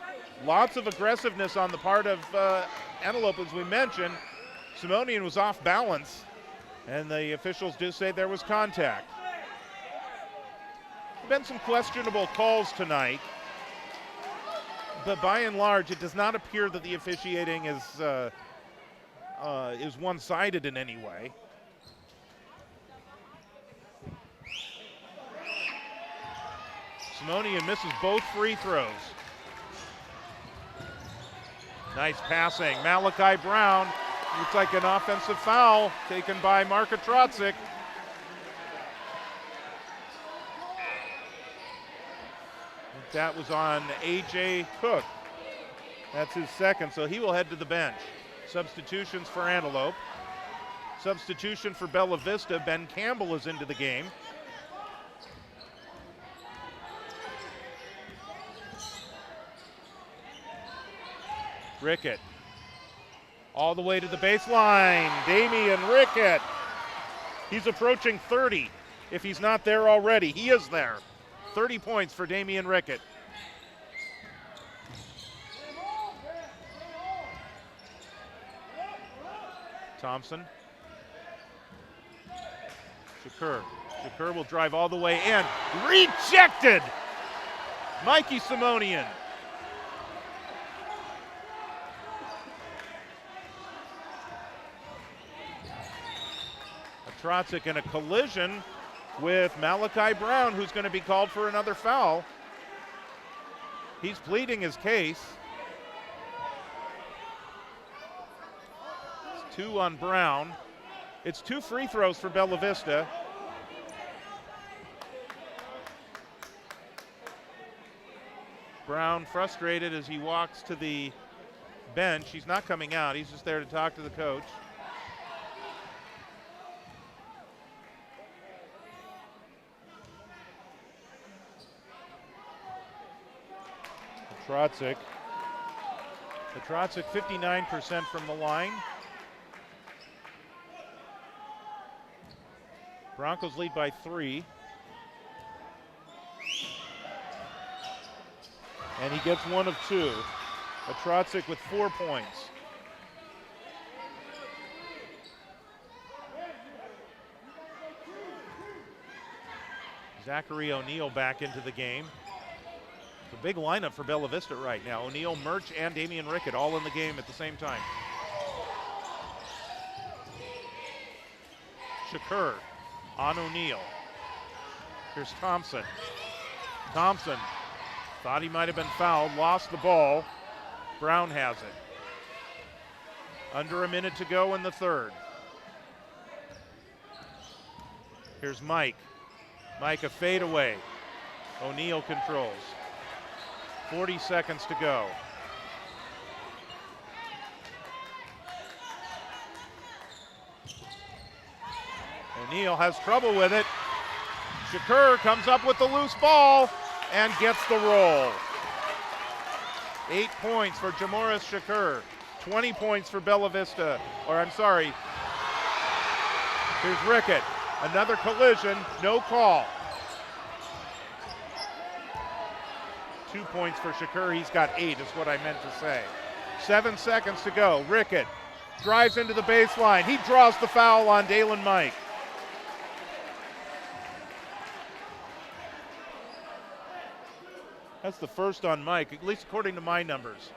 Lots of aggressiveness on the part of Antelope, as we mentioned. Simonian was off balance, and the officials do say there was contact. There have been some questionable calls tonight, but by and large, it does not appear that the officiating is one-sided in any way. Simonian misses both free throws. Nice passing. Malachi Brown. Looks like an offensive foul taken by Mark Atrotzik. That was on A.J. Cook. That's his 2nd, so he will head to the bench. Substitutions for Antelope. Substitution for Bella Vista. Ben Campbell is into the game. Rickett. All the way to the baseline. Damian Rickett. He's approaching 30 if he's not there already. He is there. 30 points for Damian Rickett. Thompson. Shakur. Shakur will drive all the way in. Rejected! Mikey Simonian. Atrotzik in a collision with Malachi Brown, who's going to be called for another foul. He's pleading his case. It's 2 on Brown. It's 2 free throws for Bella Vista. Brown frustrated as he walks to the bench. He's not coming out. He's just there to talk to the coach. Atrotzik. Atrotzik 59% from the line. Broncos lead by 3. And he gets 1 of 2. Petrotzik with 4 points. Zachary O'Neal back into the game. It's a big lineup for Bella Vista right now. O'Neal, Murch, and Damian Rickett all in the game at the same time. Shakur on O'Neal. Here's Thompson. Thompson thought he might have been fouled, lost the ball. Brown has it. Under a minute to go in the third. Here's Mike. Mike, a fadeaway. O'Neal controls. 40 seconds to go. O'Neal has trouble with it. Shakur comes up with the loose ball and gets the roll. 8 points for Jamoris Shakur. 20 points for Bella Vista. Here's Rickett. Another collision, no call. 2 points for Shakur. He's got 8 is what I meant to say. 7 seconds to go. Rickett drives into the baseline. He draws the foul on Dalen Mike. That's the first on Mike, at least according to my numbers.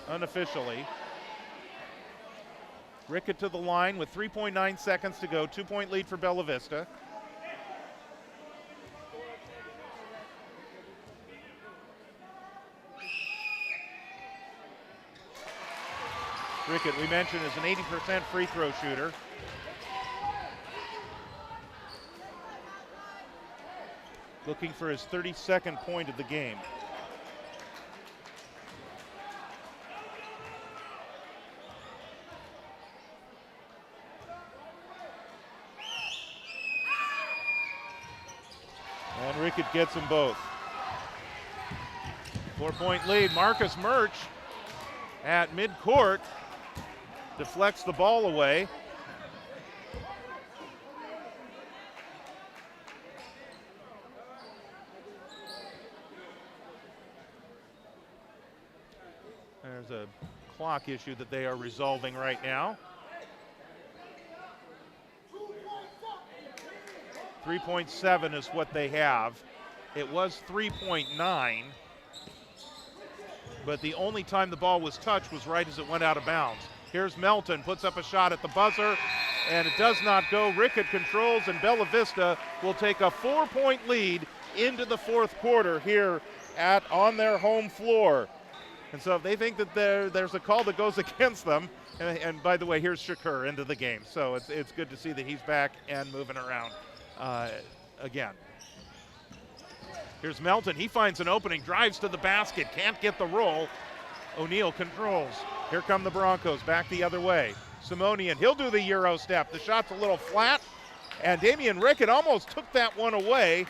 Unofficially. Rickett to the line with 3.9 seconds to go. 2-point lead for Bella Vista. Rickett, we mentioned, is an 80% free throw shooter. Looking for his 32nd point of the game. And Rickett gets them both. 4-point lead. Marcus Murch at midcourt deflects the ball away. There's a clock issue that they are resolving right now. 3.7 is what they have. It was 3.9, but the only time the ball was touched was right as it went out of bounds. Here's Melton, puts up a shot at the buzzer, and it does not go. Rickett controls, and Bella Vista will take a 4-point lead into the fourth quarter here on their home floor. And so if they think that there's a call that goes against them, and by the way, here's Shakur into the game. So it's good to see that he's back and moving around again. Here's Melton. He finds an opening, drives to the basket, can't get the roll. O'Neal controls. Here come the Broncos back the other way. Simonian, he'll do the Euro step. The shot's a little flat, and Damian Rickett almost took that one away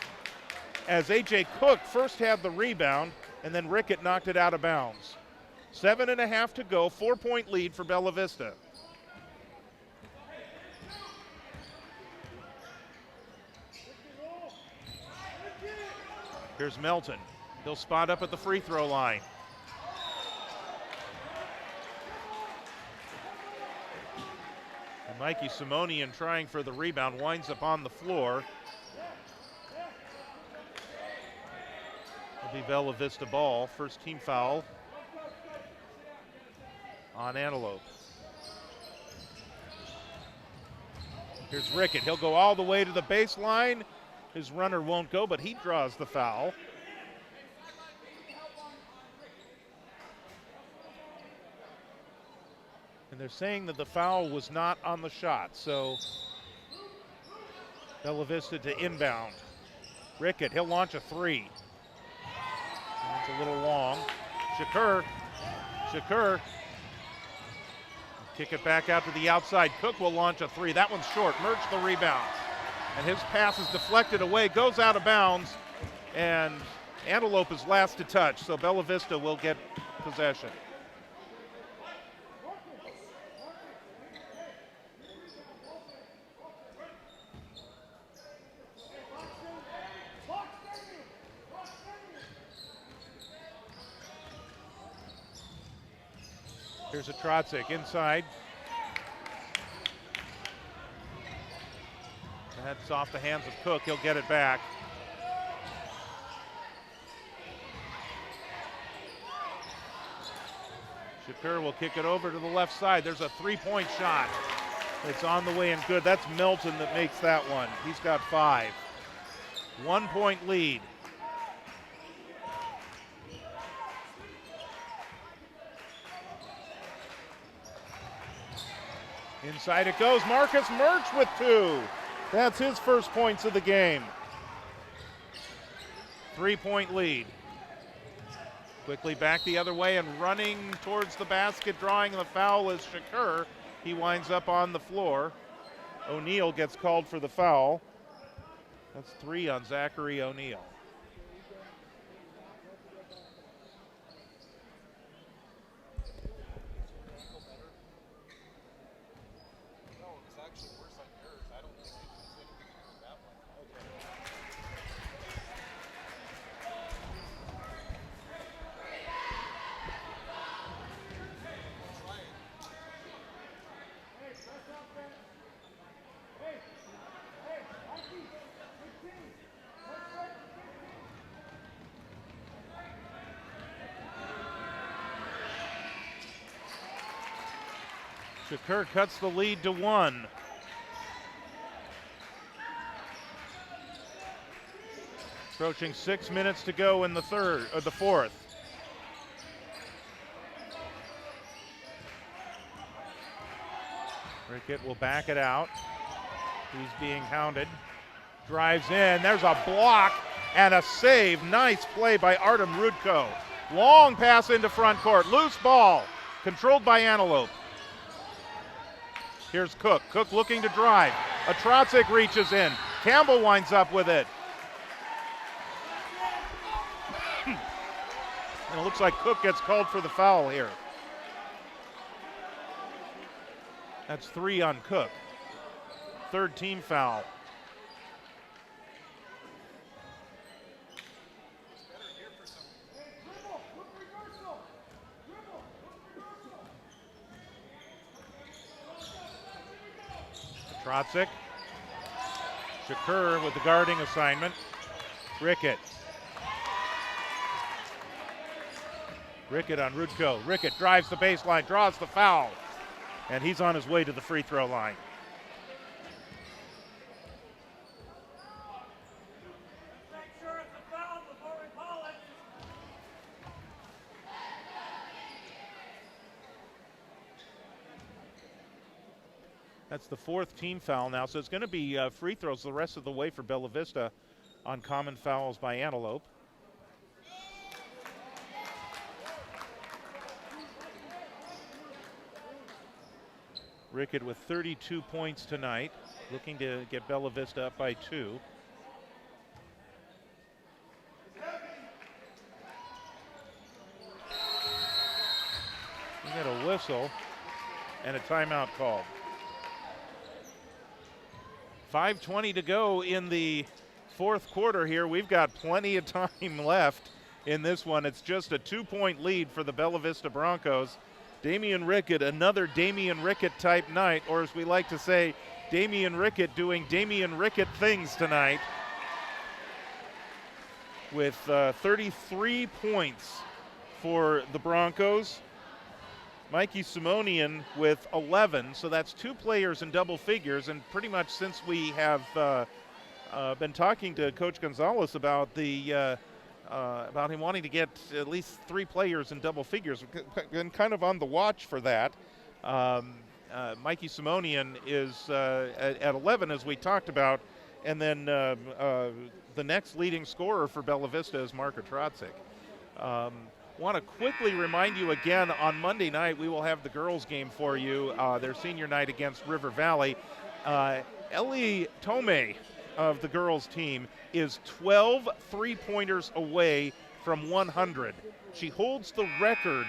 as A.J. Cook first had the rebound, and then Rickett knocked it out of bounds. 7.5 to go, 4-point lead for Bella Vista. Here's Melton. He'll spot up at the free throw line. And Mikey Simonian trying for the rebound, winds up on the floor. It'll be Bella Vista ball. First team foul on Antelope. Here's Rickett. He'll go all the way to the baseline. His runner won't go, but he draws the foul. And they're saying that the foul was not on the shot, so Bella Vista to inbound. Rickett, he'll launch a three. It's a little long. Shakur. Kick it back out to the outside. Cook will launch a three. That one's short. Murch the rebound. And his pass is deflected away, goes out of bounds, and Antelope is last to touch, so Bella Vista will get possession. Here's a Trotzik inside. That's off the hands of Cook. He'll get it back. Shakur will kick it over to the left side. There's a three-point shot. It's on the way and good. That's Melton that makes that one. He's got 5. 1 point lead. Inside it goes. Marcus Murch with 2. That's his first points of the game. 3-point lead. Quickly back the other way and running towards the basket, drawing the foul is Shakur. He winds up on the floor. O'Neal gets called for the foul. That's 3 on Zachary O'Neal. Shakur cuts the lead to 1. Approaching 6 minutes to go in the fourth. Rickett will back it out. He's being hounded. Drives in. There's a block and a save. Nice play by Artem Rudko. Long pass into front court. Loose ball. Controlled by Antelope. Here's Cook. Cook looking to drive. A Trotzik reaches in. Campbell winds up with it. And it looks like Cook gets called for the foul here. That's 3 on Cook. 3rd team foul. Trotzik. Shakur with the guarding assignment. Rickett. Rickett on Rudko. Rickett drives the baseline, draws the foul, and he's on his way to the free throw line. That's the 4th team foul now, so it's going to be free throws the rest of the way for Bella Vista on common fouls by Antelope. Rickett with 32 points tonight, looking to get Bella Vista up by 2. We got a whistle and a timeout called. 5:20 to go in the 4th quarter here. We've got plenty of time left in this one. It's just a 2-point lead for the Bella Vista Broncos. Damian Rickett, another Damian Rickett type night, or as we like to say, Damian Rickett doing Damian Rickett things tonight with 33 points for the Broncos. Mikey Simonian with 11, so that's 2 players in double figures, and pretty much since we have been talking to Coach Gonzalez about about him wanting to get at least 3 players in double figures, been kind of on the watch for that. Mikey Simonian is at 11, as we talked about, and then the next leading scorer for Bella Vista is Marco Trotzik. Want to quickly remind you again, on Monday night we will have the girls game for you, their senior night against River Valley. Ellie Tomei of the girls team is 12 three-pointers away from 100. She holds the record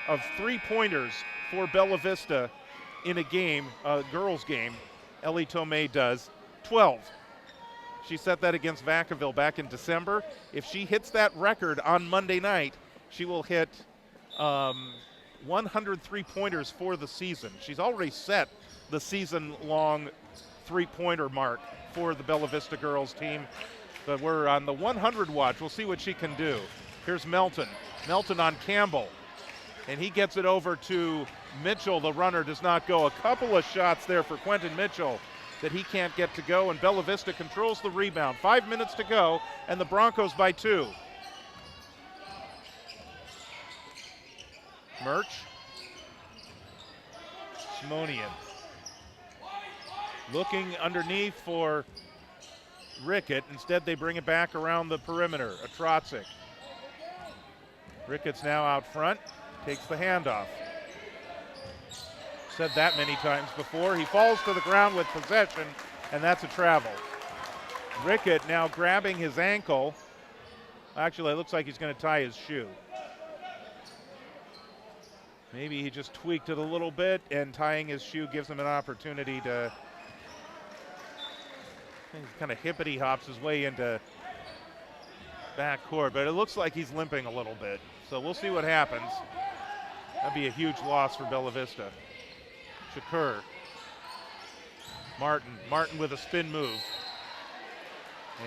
of three-pointers for Bella Vista in a game, a girls game. Ellie Tomei does 12. She set that against Vacaville back in December. If she hits that record on Monday night, she will hit 100 3-pointers for the season. She's already set the season-long 3-pointer mark for the Bella Vista girls team. But we're on the 100 watch. We'll see what she can do. Here's Melton. Melton on Campbell. And he gets it over to Mitchell. The runner does not go. A couple of shots there for Quentin Mitchell that he can't get to go, and Bella Vista controls the rebound. 5 minutes to go, and the Broncos by 2. Murch. Simonian. Looking underneath for Rickett. Instead, they bring it back around the perimeter. Atrotzik. Rickett's now out front. Takes the handoff. Said that many times before. He falls to the ground with possession, and that's a travel. Rickett now grabbing his ankle. Actually, it looks like he's going to tie his shoe. Maybe he just tweaked it a little bit, and tying his shoe gives him an opportunity to kind of hippity hops his way into backcourt, but it looks like he's limping a little bit. So we'll see what happens. That'd be a huge loss for Bella Vista. Shakur. Martin with a spin move.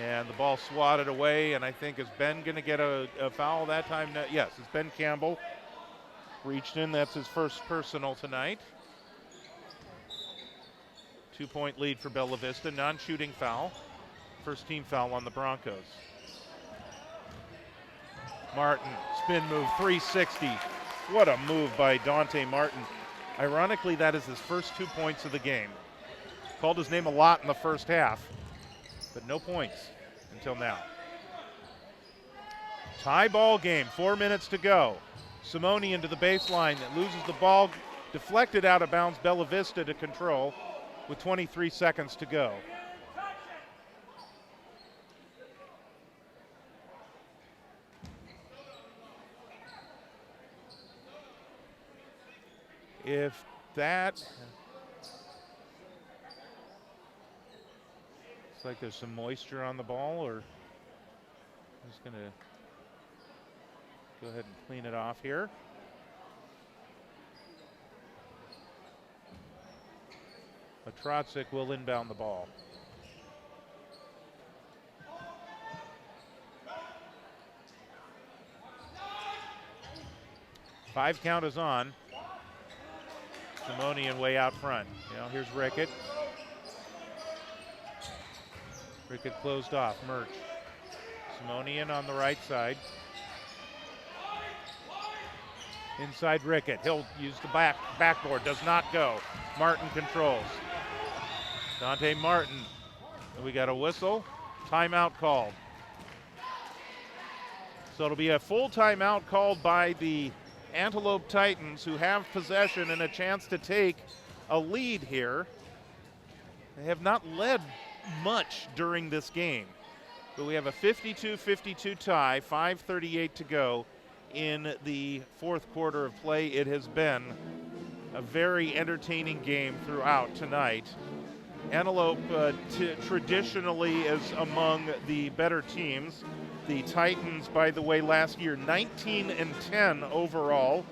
And the ball swatted away, and I think, is Ben going to get a foul that time? Yes, it's Ben Campbell. Reached in, that's his first personal tonight. 2-point lead for Bella Vista, non-shooting foul. First team foul on the Broncos. Martin, spin move, 360. What a move by Dante Martin. Ironically, that is his first 2 points of the game. Called his name a lot in the first half, but no points until now. Tie ball game, 4 minutes to go. Simonian to the baseline, that loses the ball, deflected out of bounds. Bella Vista to control with 23 seconds to go. If that, it's like there's some moisture on the ball, or I'm just gonna go ahead and clean it off here. Atrotzik will inbound the ball. 5 count is on. Simonian way out front. Here's Rickett. Rickett closed off. Murch. Simonian on the right side. Inside Rickett. He'll use the backboard. Does not go. Martin controls. Dante Martin. And we got a whistle. Timeout called. So it'll be a full timeout called by the Antelope Titans, who have possession and a chance to take a lead here. They have not led much during this game, but we have a 52-52 tie, 5:38 to go in the fourth quarter of play. It has been a very entertaining game throughout tonight. Antelope traditionally is among the better teams. The Titans, by the way, last year 19-10 overall,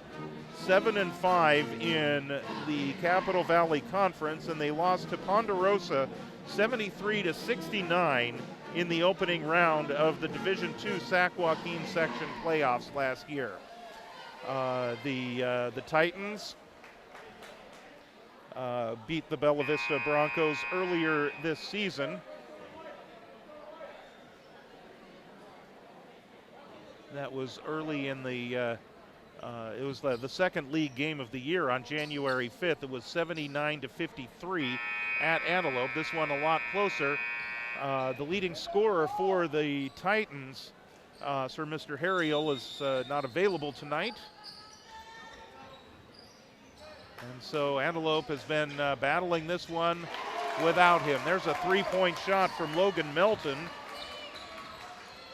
7-5 in the Capital Valley Conference, and they lost to Ponderosa 73-69 in the opening round of the Division II Sac Joaquin section playoffs last year. The Titans beat the Bella Vista Broncos earlier this season. That was early in the, it was the second league game of the year on January 5th. It was 79-53 at Antelope. This one a lot closer. The leading scorer for the Titans, Sir Mr. Harriel, is not available tonight. And so Antelope has been battling this one without him. There's a 3-point shot from Logan Melton.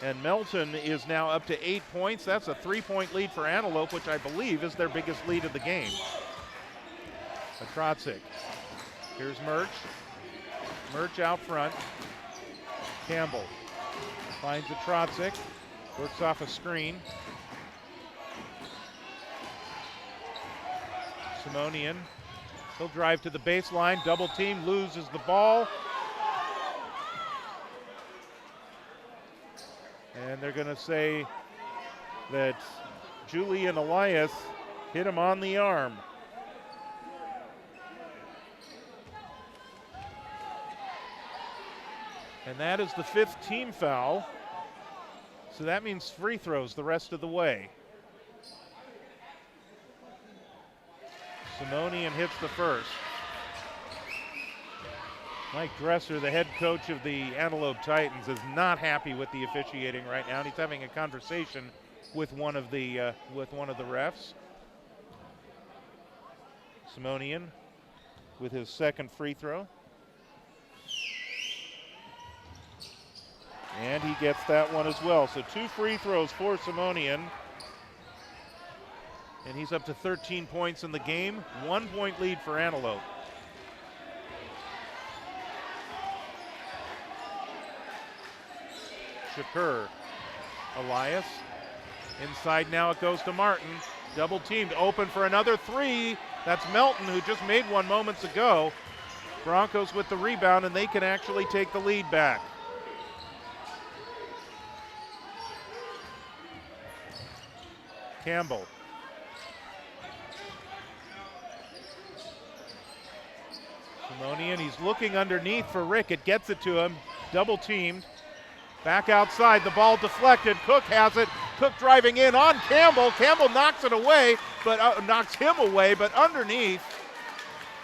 And Melton is now up to 8 points. That's a 3-point lead for Antelope, which I believe is their biggest lead of the game. Atrotzik. Here's Murch. Murch out front. Campbell finds Atrotzik. Works off a screen. Simonian, he'll drive to the baseline, double team, loses the ball. And they're going to say that Julian Elias hit him on the arm. And that is the 5th team foul. So that means free throws the rest of the way. Simonian hits the first. Mike Dresser, the head coach of the Antelope Titans, is not happy with the officiating right now. And he's having a conversation with one of the refs. Simonian with his 2nd free throw. And he gets that one as well. So 2 free throws for Simonian. And he's up to 13 points in the game. 1 point lead for Antelope. Shakur, Elias. Inside now it goes to Martin. Double teamed, open for another 3. That's Melton, who just made one moments ago. Broncos with the rebound, and they can actually take the lead back. Campbell. Simonian, he's looking underneath for Rickett, gets it to him, double teamed. Back outside, the ball deflected. Cook has it. Cook driving in on Campbell. Campbell knocks it away, but knocks him away, but underneath.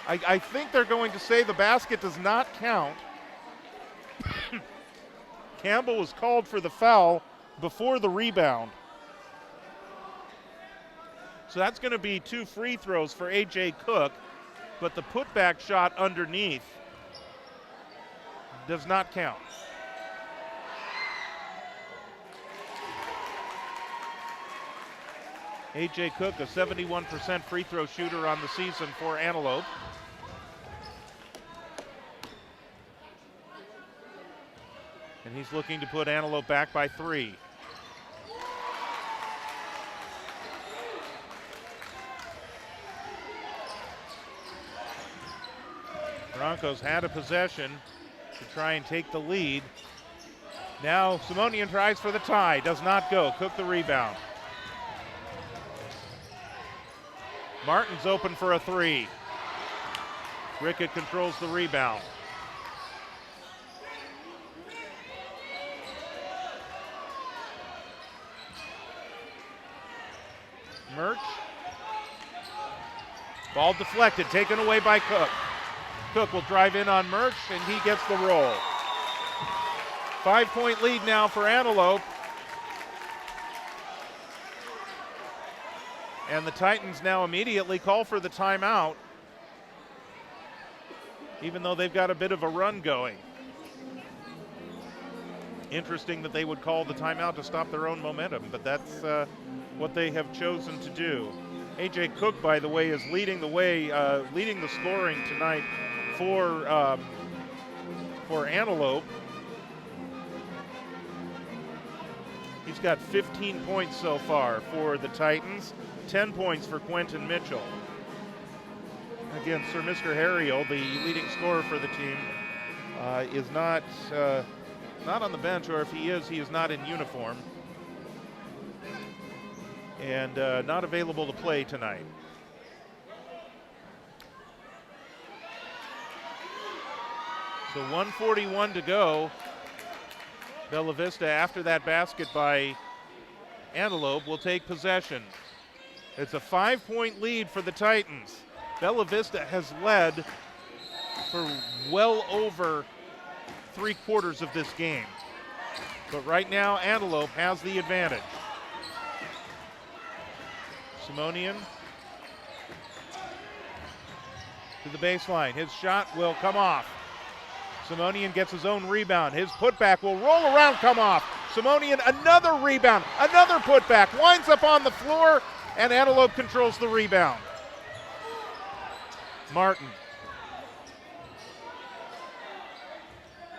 I think they're going to say the basket does not count. Campbell was called for the foul before the rebound. So that's going to be 2 free throws for A.J. Cook, but the putback shot underneath does not count. A.J. Cook, a 71% free throw shooter on the season for Antelope. And he's looking to put Antelope back by 3. Broncos had a possession to try and take the lead. Now Simonian tries for the tie, does not go. Cook the rebound. Martin's open for a 3. Rickett controls the rebound. Murch. Ball deflected, taken away by Cook. Cook will drive in on Murch, and he gets the roll. 5-point lead now for Antelope. And the Titans now immediately call for the timeout, even though they've got a bit of a run going. Interesting that they would call the timeout to stop their own momentum, but that's what they have chosen to do. A.J. Cook, by the way, is leading the scoring tonight for Antelope. He's got 15 points so far for the Titans, 10 points for Quentin Mitchell. Again, Sir Mr. Harriel, the leading scorer for the team, is not on the bench, or if he is not in uniform, and not available to play tonight. So 1:41 to go. Bella Vista, after that basket by Antelope, will take possession. It's a 5-point lead for the Titans. Bella Vista has led for well over 3/4 of this game. But right now, Antelope has the advantage. Simonian to the baseline. His shot will come off. Simonian gets his own rebound. His putback will roll around, come off. Simonian, another rebound, another putback, winds up on the floor, and Antelope controls the rebound. Martin.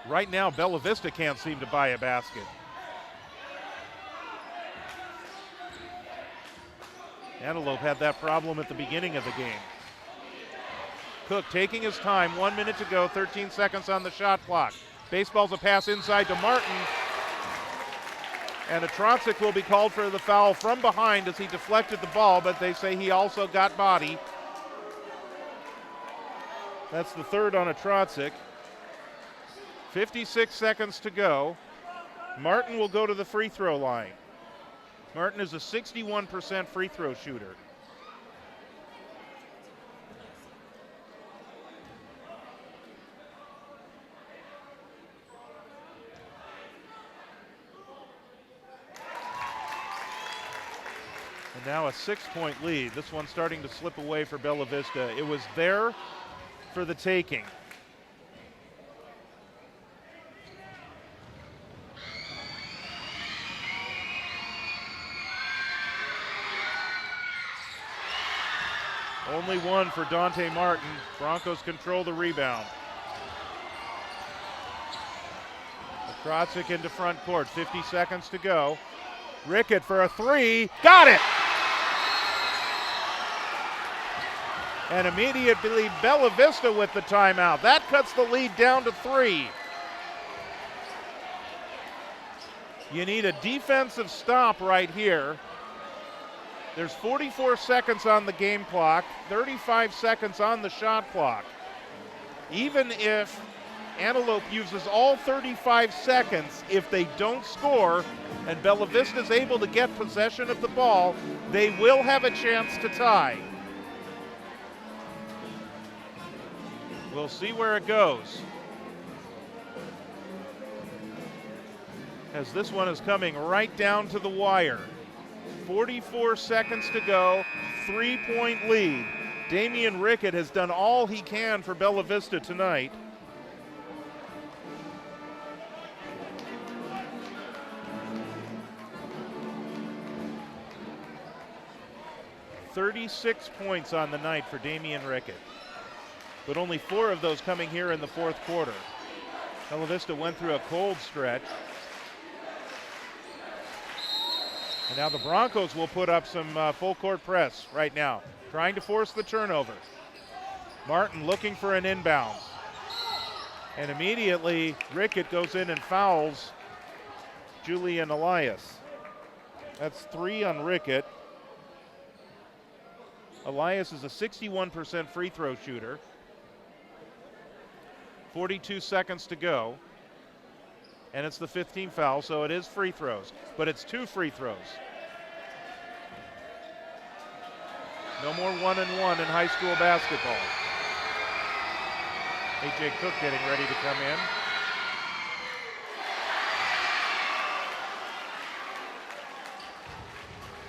Right now, Bella Vista can't seem to buy a basket. Antelope had that problem at the beginning of the game. Cook taking his time, 1 minute to go, 13 seconds on the shot clock. Baseball's a pass inside to Martin. And a Trotzik will be called for the foul from behind as he deflected the ball, but they say he also got body. That's the third on a Trotzik. 56 seconds to go. Martin will go to the free throw line. Martin is a 61% free throw shooter. And now a 6-point lead. This one's starting to slip away for Bella Vista. It was there for the taking. Only one for Dante Martin. Broncos control the rebound. Trotzik into front court, 50 seconds to go. Rickett for a three, got it! And immediately Bella Vista with the timeout. That cuts the lead down to 3. You need a defensive stop right here. There's 44 seconds on the game clock, 35 seconds on the shot clock. Even if Antelope uses all 35 seconds, if they don't score and Bella Vista is able to get possession of the ball, they will have a chance to tie. We'll see where it goes, as this one is coming right down to the wire. 44 seconds to go, 3-point lead. Damian Rickett has done all he can for Bella Vista tonight. "36 points on the night for Damian Rickett, but only 4 of those coming here in the fourth quarter. Bella Vista went through a cold stretch. And now the Broncos will put up some full court press right now, trying to force the turnover. Martin looking for an inbound. And immediately Rickett goes in and fouls Julian Elias. That's 3 on Rickett. Elias is a 61% free throw shooter. 42 seconds to go. And it's the 15th foul, so it is free throws, but it's 2 free throws. No more 1-and-1 in high school basketball. A.J. Cook getting ready to come in.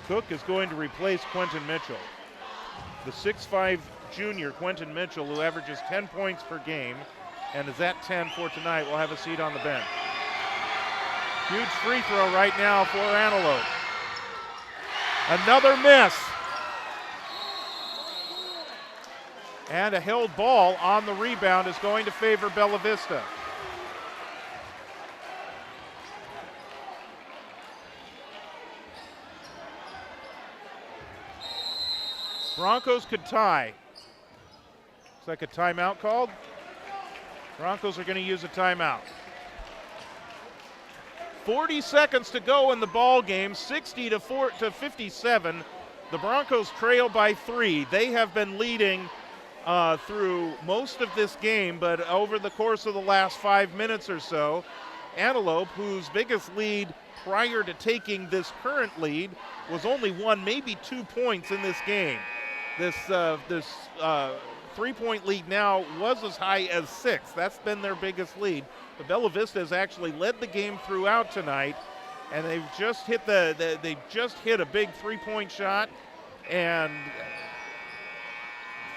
Cook is going to replace Quentin Mitchell. The 6'5" junior Quentin Mitchell, who averages 10 points per game and is at 10 for tonight, will have a seat on the bench. Huge free throw right now for Antelope. Another miss. And a held ball on the rebound is going to favor Bella Vista. Broncos could tie. Looks like a timeout called. Broncos are going to use a timeout. 40 seconds to go in the ball game, 60 to 57. The Broncos trail by 3. They have been leading through most of this game, but over the course of the last 5 minutes or so, Antelope, whose biggest lead prior to taking this current lead was only 1, maybe 2 points in this game. This 3-point lead now was as high as 6. That's been their biggest lead. But Bella Vista has actually led the game throughout tonight, and they've just hit a big 3-point shot and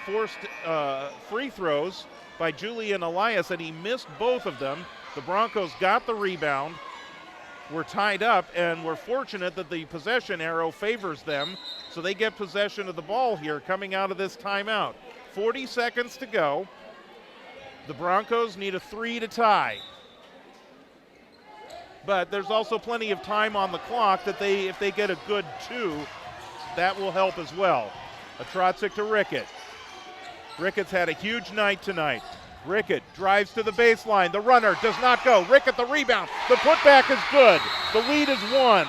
forced free throws by Julian Elias, and he missed both of them. The Broncos got the rebound, were tied up, and we're fortunate that the possession arrow favors them, so they get possession of the ball here coming out of this timeout. 40 seconds to go. The Broncos need a 3 to tie. But there's also plenty of time on the clock that if they get a good 2, that will help as well. A Trotzik to Rickett. Ricketts had a huge night tonight. Rickett drives to the baseline. The runner does not go. Rickett the rebound. The putback is good. The lead is 1.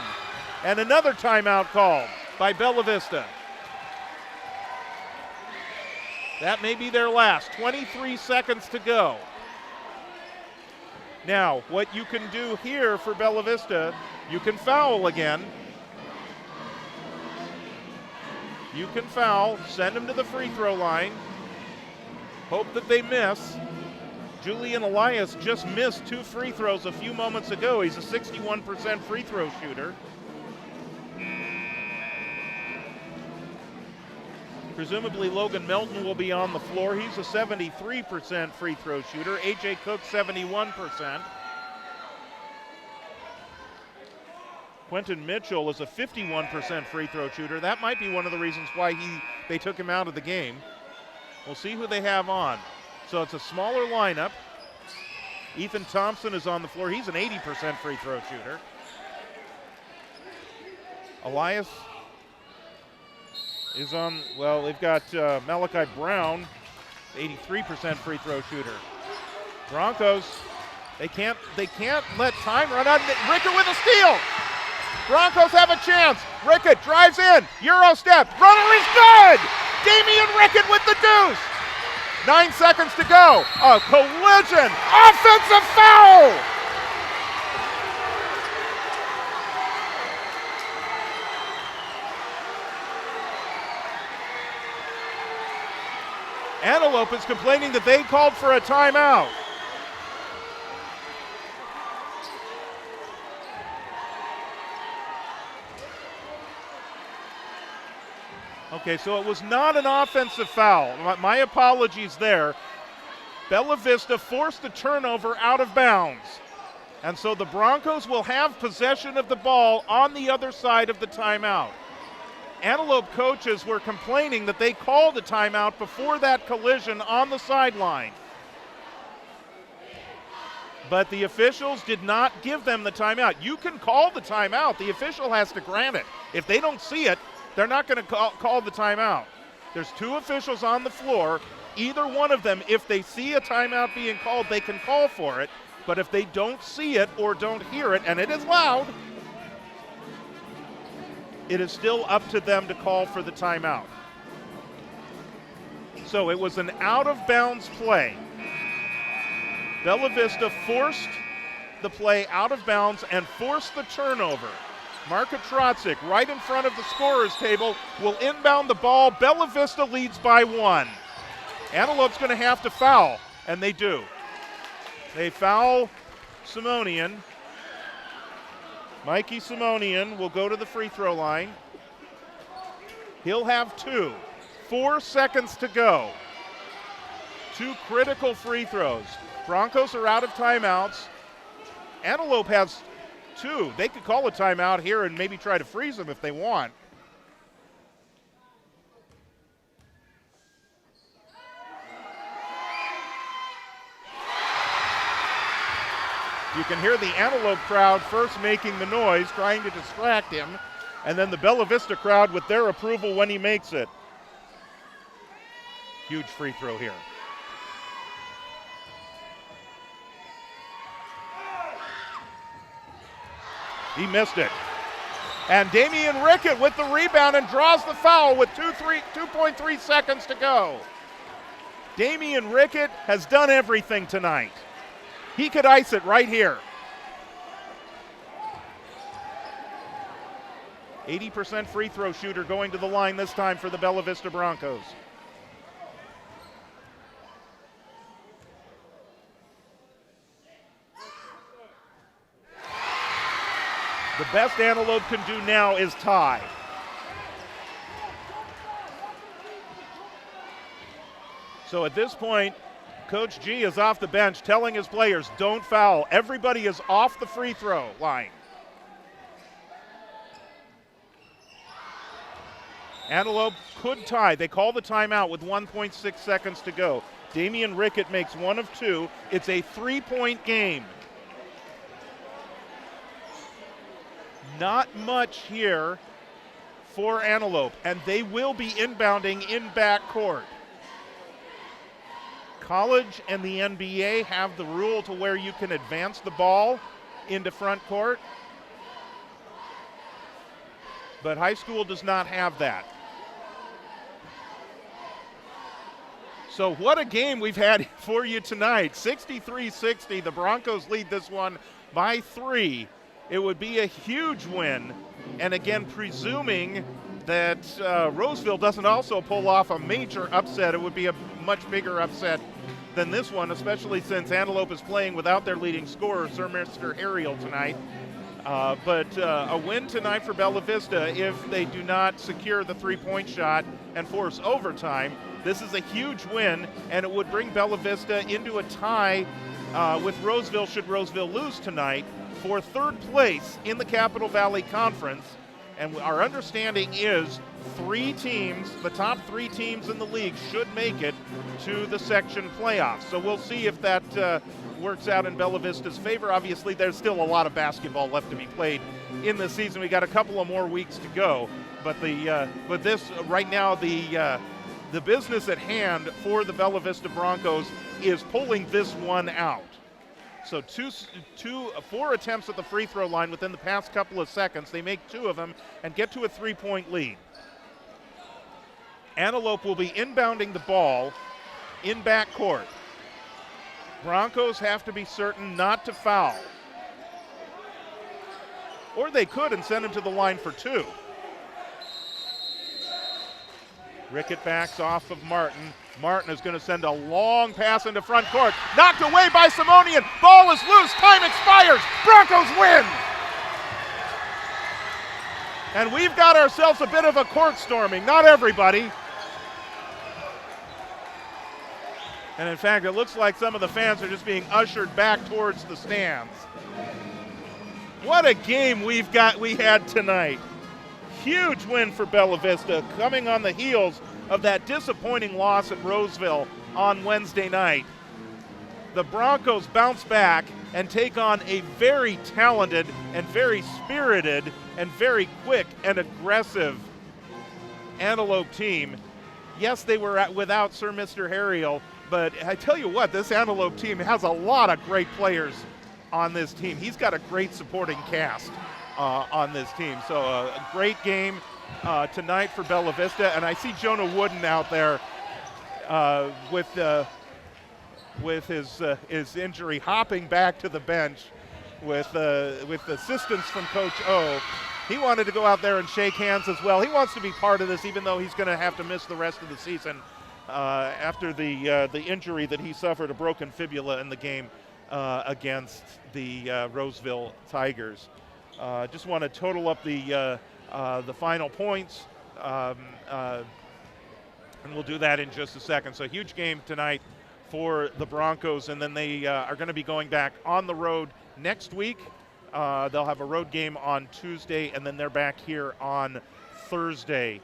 And another timeout called by Bella Vista. That may be their last. 23 seconds to go. Now, what you can do here for Bella Vista, you can foul again. You can foul, send them to the free throw line. Hope that they miss. Julian Elias just missed 2 free throws a few moments ago. He's a 61% free throw shooter. Presumably Logan Melton will be on the floor. He's a 73% free throw shooter. A.J. Cook, 71%. Quentin Mitchell is a 51% free throw shooter. That might be one of the reasons why they took him out of the game. We'll see who they have on. So it's a smaller lineup. Ethan Thompson is on the floor. He's an 80% free throw shooter. Elias is on, well, they've got Malachi Brown, 83% free throw shooter. Broncos, they can't let time run out. Rickett with a steal. Broncos have a chance. Rickett drives in, Euro step, runner is good. Damian Rickett with the deuce. 9 seconds to go. A collision, offensive foul. Antelope is complaining that they called for a timeout. Okay, so it was not an offensive foul. My apologies there. Bella Vista forced the turnover out of bounds. And so the Broncos will have possession of the ball on the other side of the timeout. Antelope coaches were complaining that they called a timeout before that collision on the sideline. But the officials did not give them the timeout. You can call the timeout. The official has to grant it. If they don't see it, they're not going to call the timeout. There's 2 officials on the floor. Either one of them, if they see a timeout being called, they can call for it. But if they don't see it or don't hear it, and it is loud, it is still up to them to call for the timeout. So it was an out-of-bounds play. Bella Vista forced the play out of bounds and forced the turnover. Marka Trotzik, right in front of the scorer's table, will inbound the ball. Bella Vista leads by 1. Antelope's going to have to foul, and they do. They foul Simonian. Mikey Simonian will go to the free throw line. He'll have 2. 4 seconds to go. 2 critical free throws. Broncos are out of timeouts. Antelope has 2. They could call a timeout here and maybe try to freeze them if they want. You can hear the Antelope crowd first making the noise, trying to distract him, and then the Bella Vista crowd with their approval when he makes it. Huge free throw here. He missed it. And Damian Rickett with the rebound and draws the foul with 2.3 seconds to go. Damian Rickett has done everything tonight. He could ice it right here. 80% free throw shooter going to the line this time for the Bella Vista Broncos. The best Antelope can do now is tie. So at this point, Coach G is off the bench telling his players, don't foul. Everybody is off the free throw line. Antelope could tie. They call the timeout with 1.6 seconds to go. Damian Rickett makes 1 of 2. It's a 3-point game. Not much here for Antelope, and they will be inbounding in backcourt. college and the NBA have the rule to where you can advance the ball into front court, but high school does not have that. So what a game we've had for you tonight. 63-60, the Broncos lead this one by 3. It would be a huge win, and again, presuming that Roseville doesn't also pull off a major upset, it would be a much bigger upset than this one, especially since Antelope is playing without their leading scorer, Sir Mr. Ariel, tonight. But a win tonight for Bella Vista if they do not secure the three-point shot and force overtime. This is a huge win, and it would bring Bella Vista into a tie with Roseville should Roseville lose tonight for third place in the Capital Valley Conference. And our understanding is 3 teams, the top 3 teams in the league, should make it to the section playoffs. So we'll see if that works out in Bella Vista's favor. Obviously, there's still a lot of basketball left to be played in the season. We got a couple of more weeks to go, but this right now, the business at hand for the Bella Vista Broncos is pulling this one out. So 4 attempts at the free throw line within the past couple of seconds. They make 2 of them and get to a 3-point lead. Antelope will be inbounding the ball in backcourt. Broncos have to be certain not to foul. Or they could and send him to the line for 2. Rickett backs off of Martin. Martin is going to send a long pass into front court. Knocked away by Simonian. Ball is loose. Time expires. Broncos win. And we've got ourselves a bit of a court storming. Not everybody. And in fact, it looks like some of the fans are just being ushered back towards the stands. What a game we had tonight. Huge win for Bella Vista, coming on the heels of that disappointing loss at Roseville on Wednesday night. The Broncos bounce back and take on a very talented and very spirited and very quick and aggressive Antelope team. Yes, they were without Sir Mr. Ariel, but I tell you what, this Antelope team has a lot of great players on this team. He's got a great supporting cast on this team. So a great game tonight for Bella Vista, and I see Jonah Wooden out there with his injury, hopping back to the bench with assistance from Coach O. He wanted to go out there and shake hands as well. He wants to be part of this, even though he's going to have to miss the rest of the season after the injury that he suffered, a broken fibula in the game against the Roseville Tigers. Just want to total up the final points, and we'll do that in just a second. So huge game tonight for the Broncos, and then they are going to be going back on the road next week. They'll have a road game on Tuesday, and then they're back here on Thursday.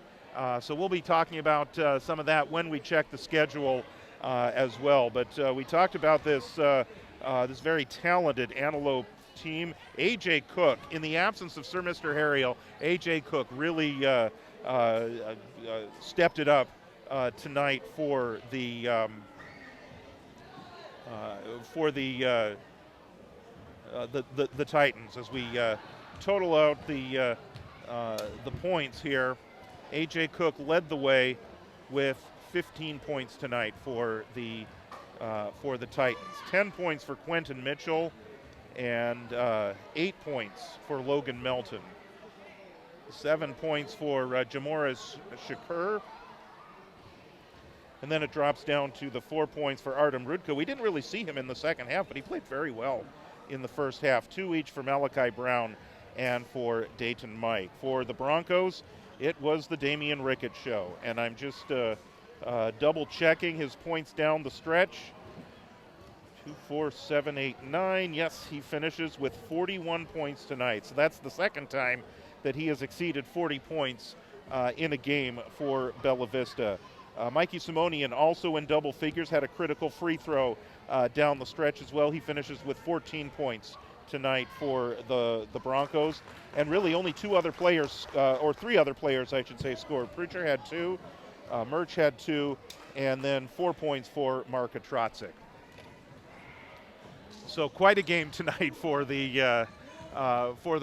So we'll be talking about some of that when we check the schedule as well. But we talked about this very talented Antelope team. A.J. Cook, in the absence of Sir Mr. Ariel, A.J. Cook really stepped it up tonight for the Titans. As we total out the points here, A.J. Cook led the way with 15 points tonight for the Titans. 10 points for Quentin Mitchell, and 8 points for Logan Melton. 7 points for Jamoris Shakur. And then it drops down to the 4 points for Artem Rudko. We didn't really see him in the second half, but he played very well in the first half. 2 each for Malachi Brown and for Dayton Mike. For the Broncos, it was the Damian Rickett show. And I'm just double checking his points down the stretch. 2, 4, 7, 8, 9. Yes, he finishes with 41 points tonight. So that's the second time that he has exceeded 40 points in a game for Bella Vista. Mikey Simonian also in double figures, had a critical free throw down the stretch as well. He finishes with 14 points tonight for the Broncos. And really only 2 other players, or 3 other players, I should say, scored. Preacher had 2. Murch had 2, and then 4 points for Marka Trotzik. So quite a game tonight for the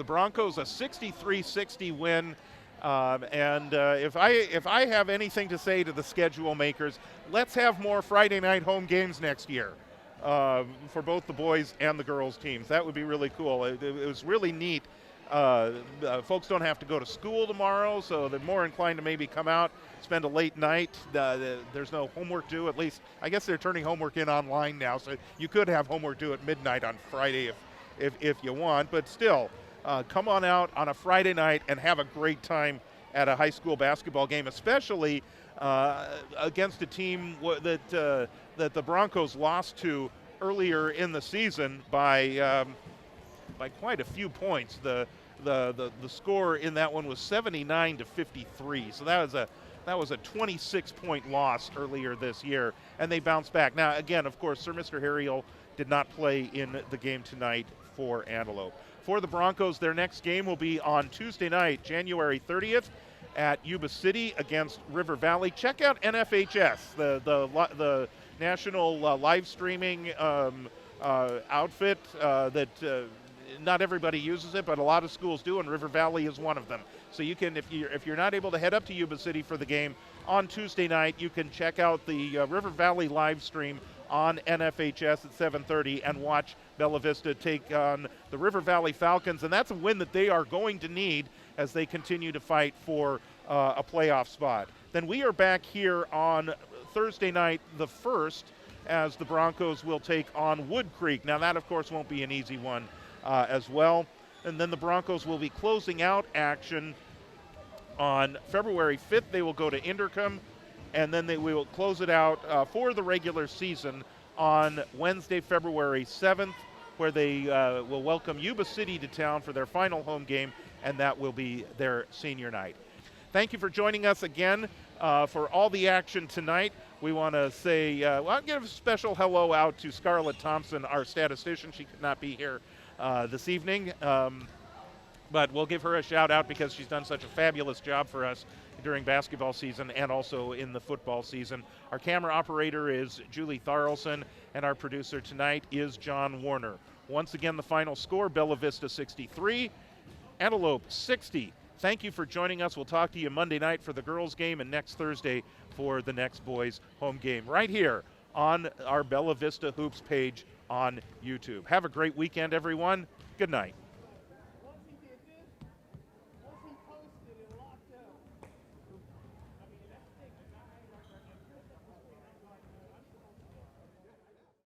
Broncos, a 63-60 win. If I have anything to say to the schedule makers, let's have more Friday night home games next year for both the boys and the girls teams. That would be really cool. It was really neat. Folks don't have to go to school tomorrow, so they're more inclined to maybe come out, spend a late night. There's no homework due, at least. I guess they're turning homework in online now, so you could have homework due at midnight on Friday if you want. But still, come on out on a Friday night and have a great time at a high school basketball game, especially against a team that the Broncos lost to earlier in the season by quite a few points. The score in that one was 79-53. So that was a 26-point loss earlier this year, and they bounced back. Now again, of course, Sir Mr. Harriel did not play in the game tonight for Antelope. For the Broncos, their next game will be on Tuesday night, January 30th, at Yuba City against River Valley. Check out NFHS, the national live streaming outfit that. Not everybody uses it, but a lot of schools do, and River Valley is one of them. So you can, if you're not able to head up to Yuba City for the game on Tuesday night, you can check out the River Valley live stream on NFHS at 7:30 and watch Bella Vista take on the River Valley Falcons, and that's a win that they are going to need as they continue to fight for a playoff spot. Then we are back here on Thursday night, the 1st, as the Broncos will take on Wood Creek. Now that, of course, won't be an easy one as well. And then the Broncos will be closing out action on February 5th. They will go to Inderkum, and then they will close it out for the regular season on Wednesday, February 7th, where they will welcome Yuba City to town for their final home game, and that will be their senior night. Thank you for joining us again for all the action tonight. We want to say, I'll give a special hello out to Scarlett Thompson, our statistician. She could not be here this evening, but we'll give her a shout out because she's done such a fabulous job for us during basketball season and also in the football season. Our camera operator is Julie Tharlson, and our producer tonight is John Warner. Once again, the final score, Bella Vista 63, Antelope 60. Thank you for joining us. We'll talk to you Monday night for the girls game and next Thursday for the next boys home game right here on our Bella Vista Hoops page on YouTube. Have a great weekend, everyone. Good night.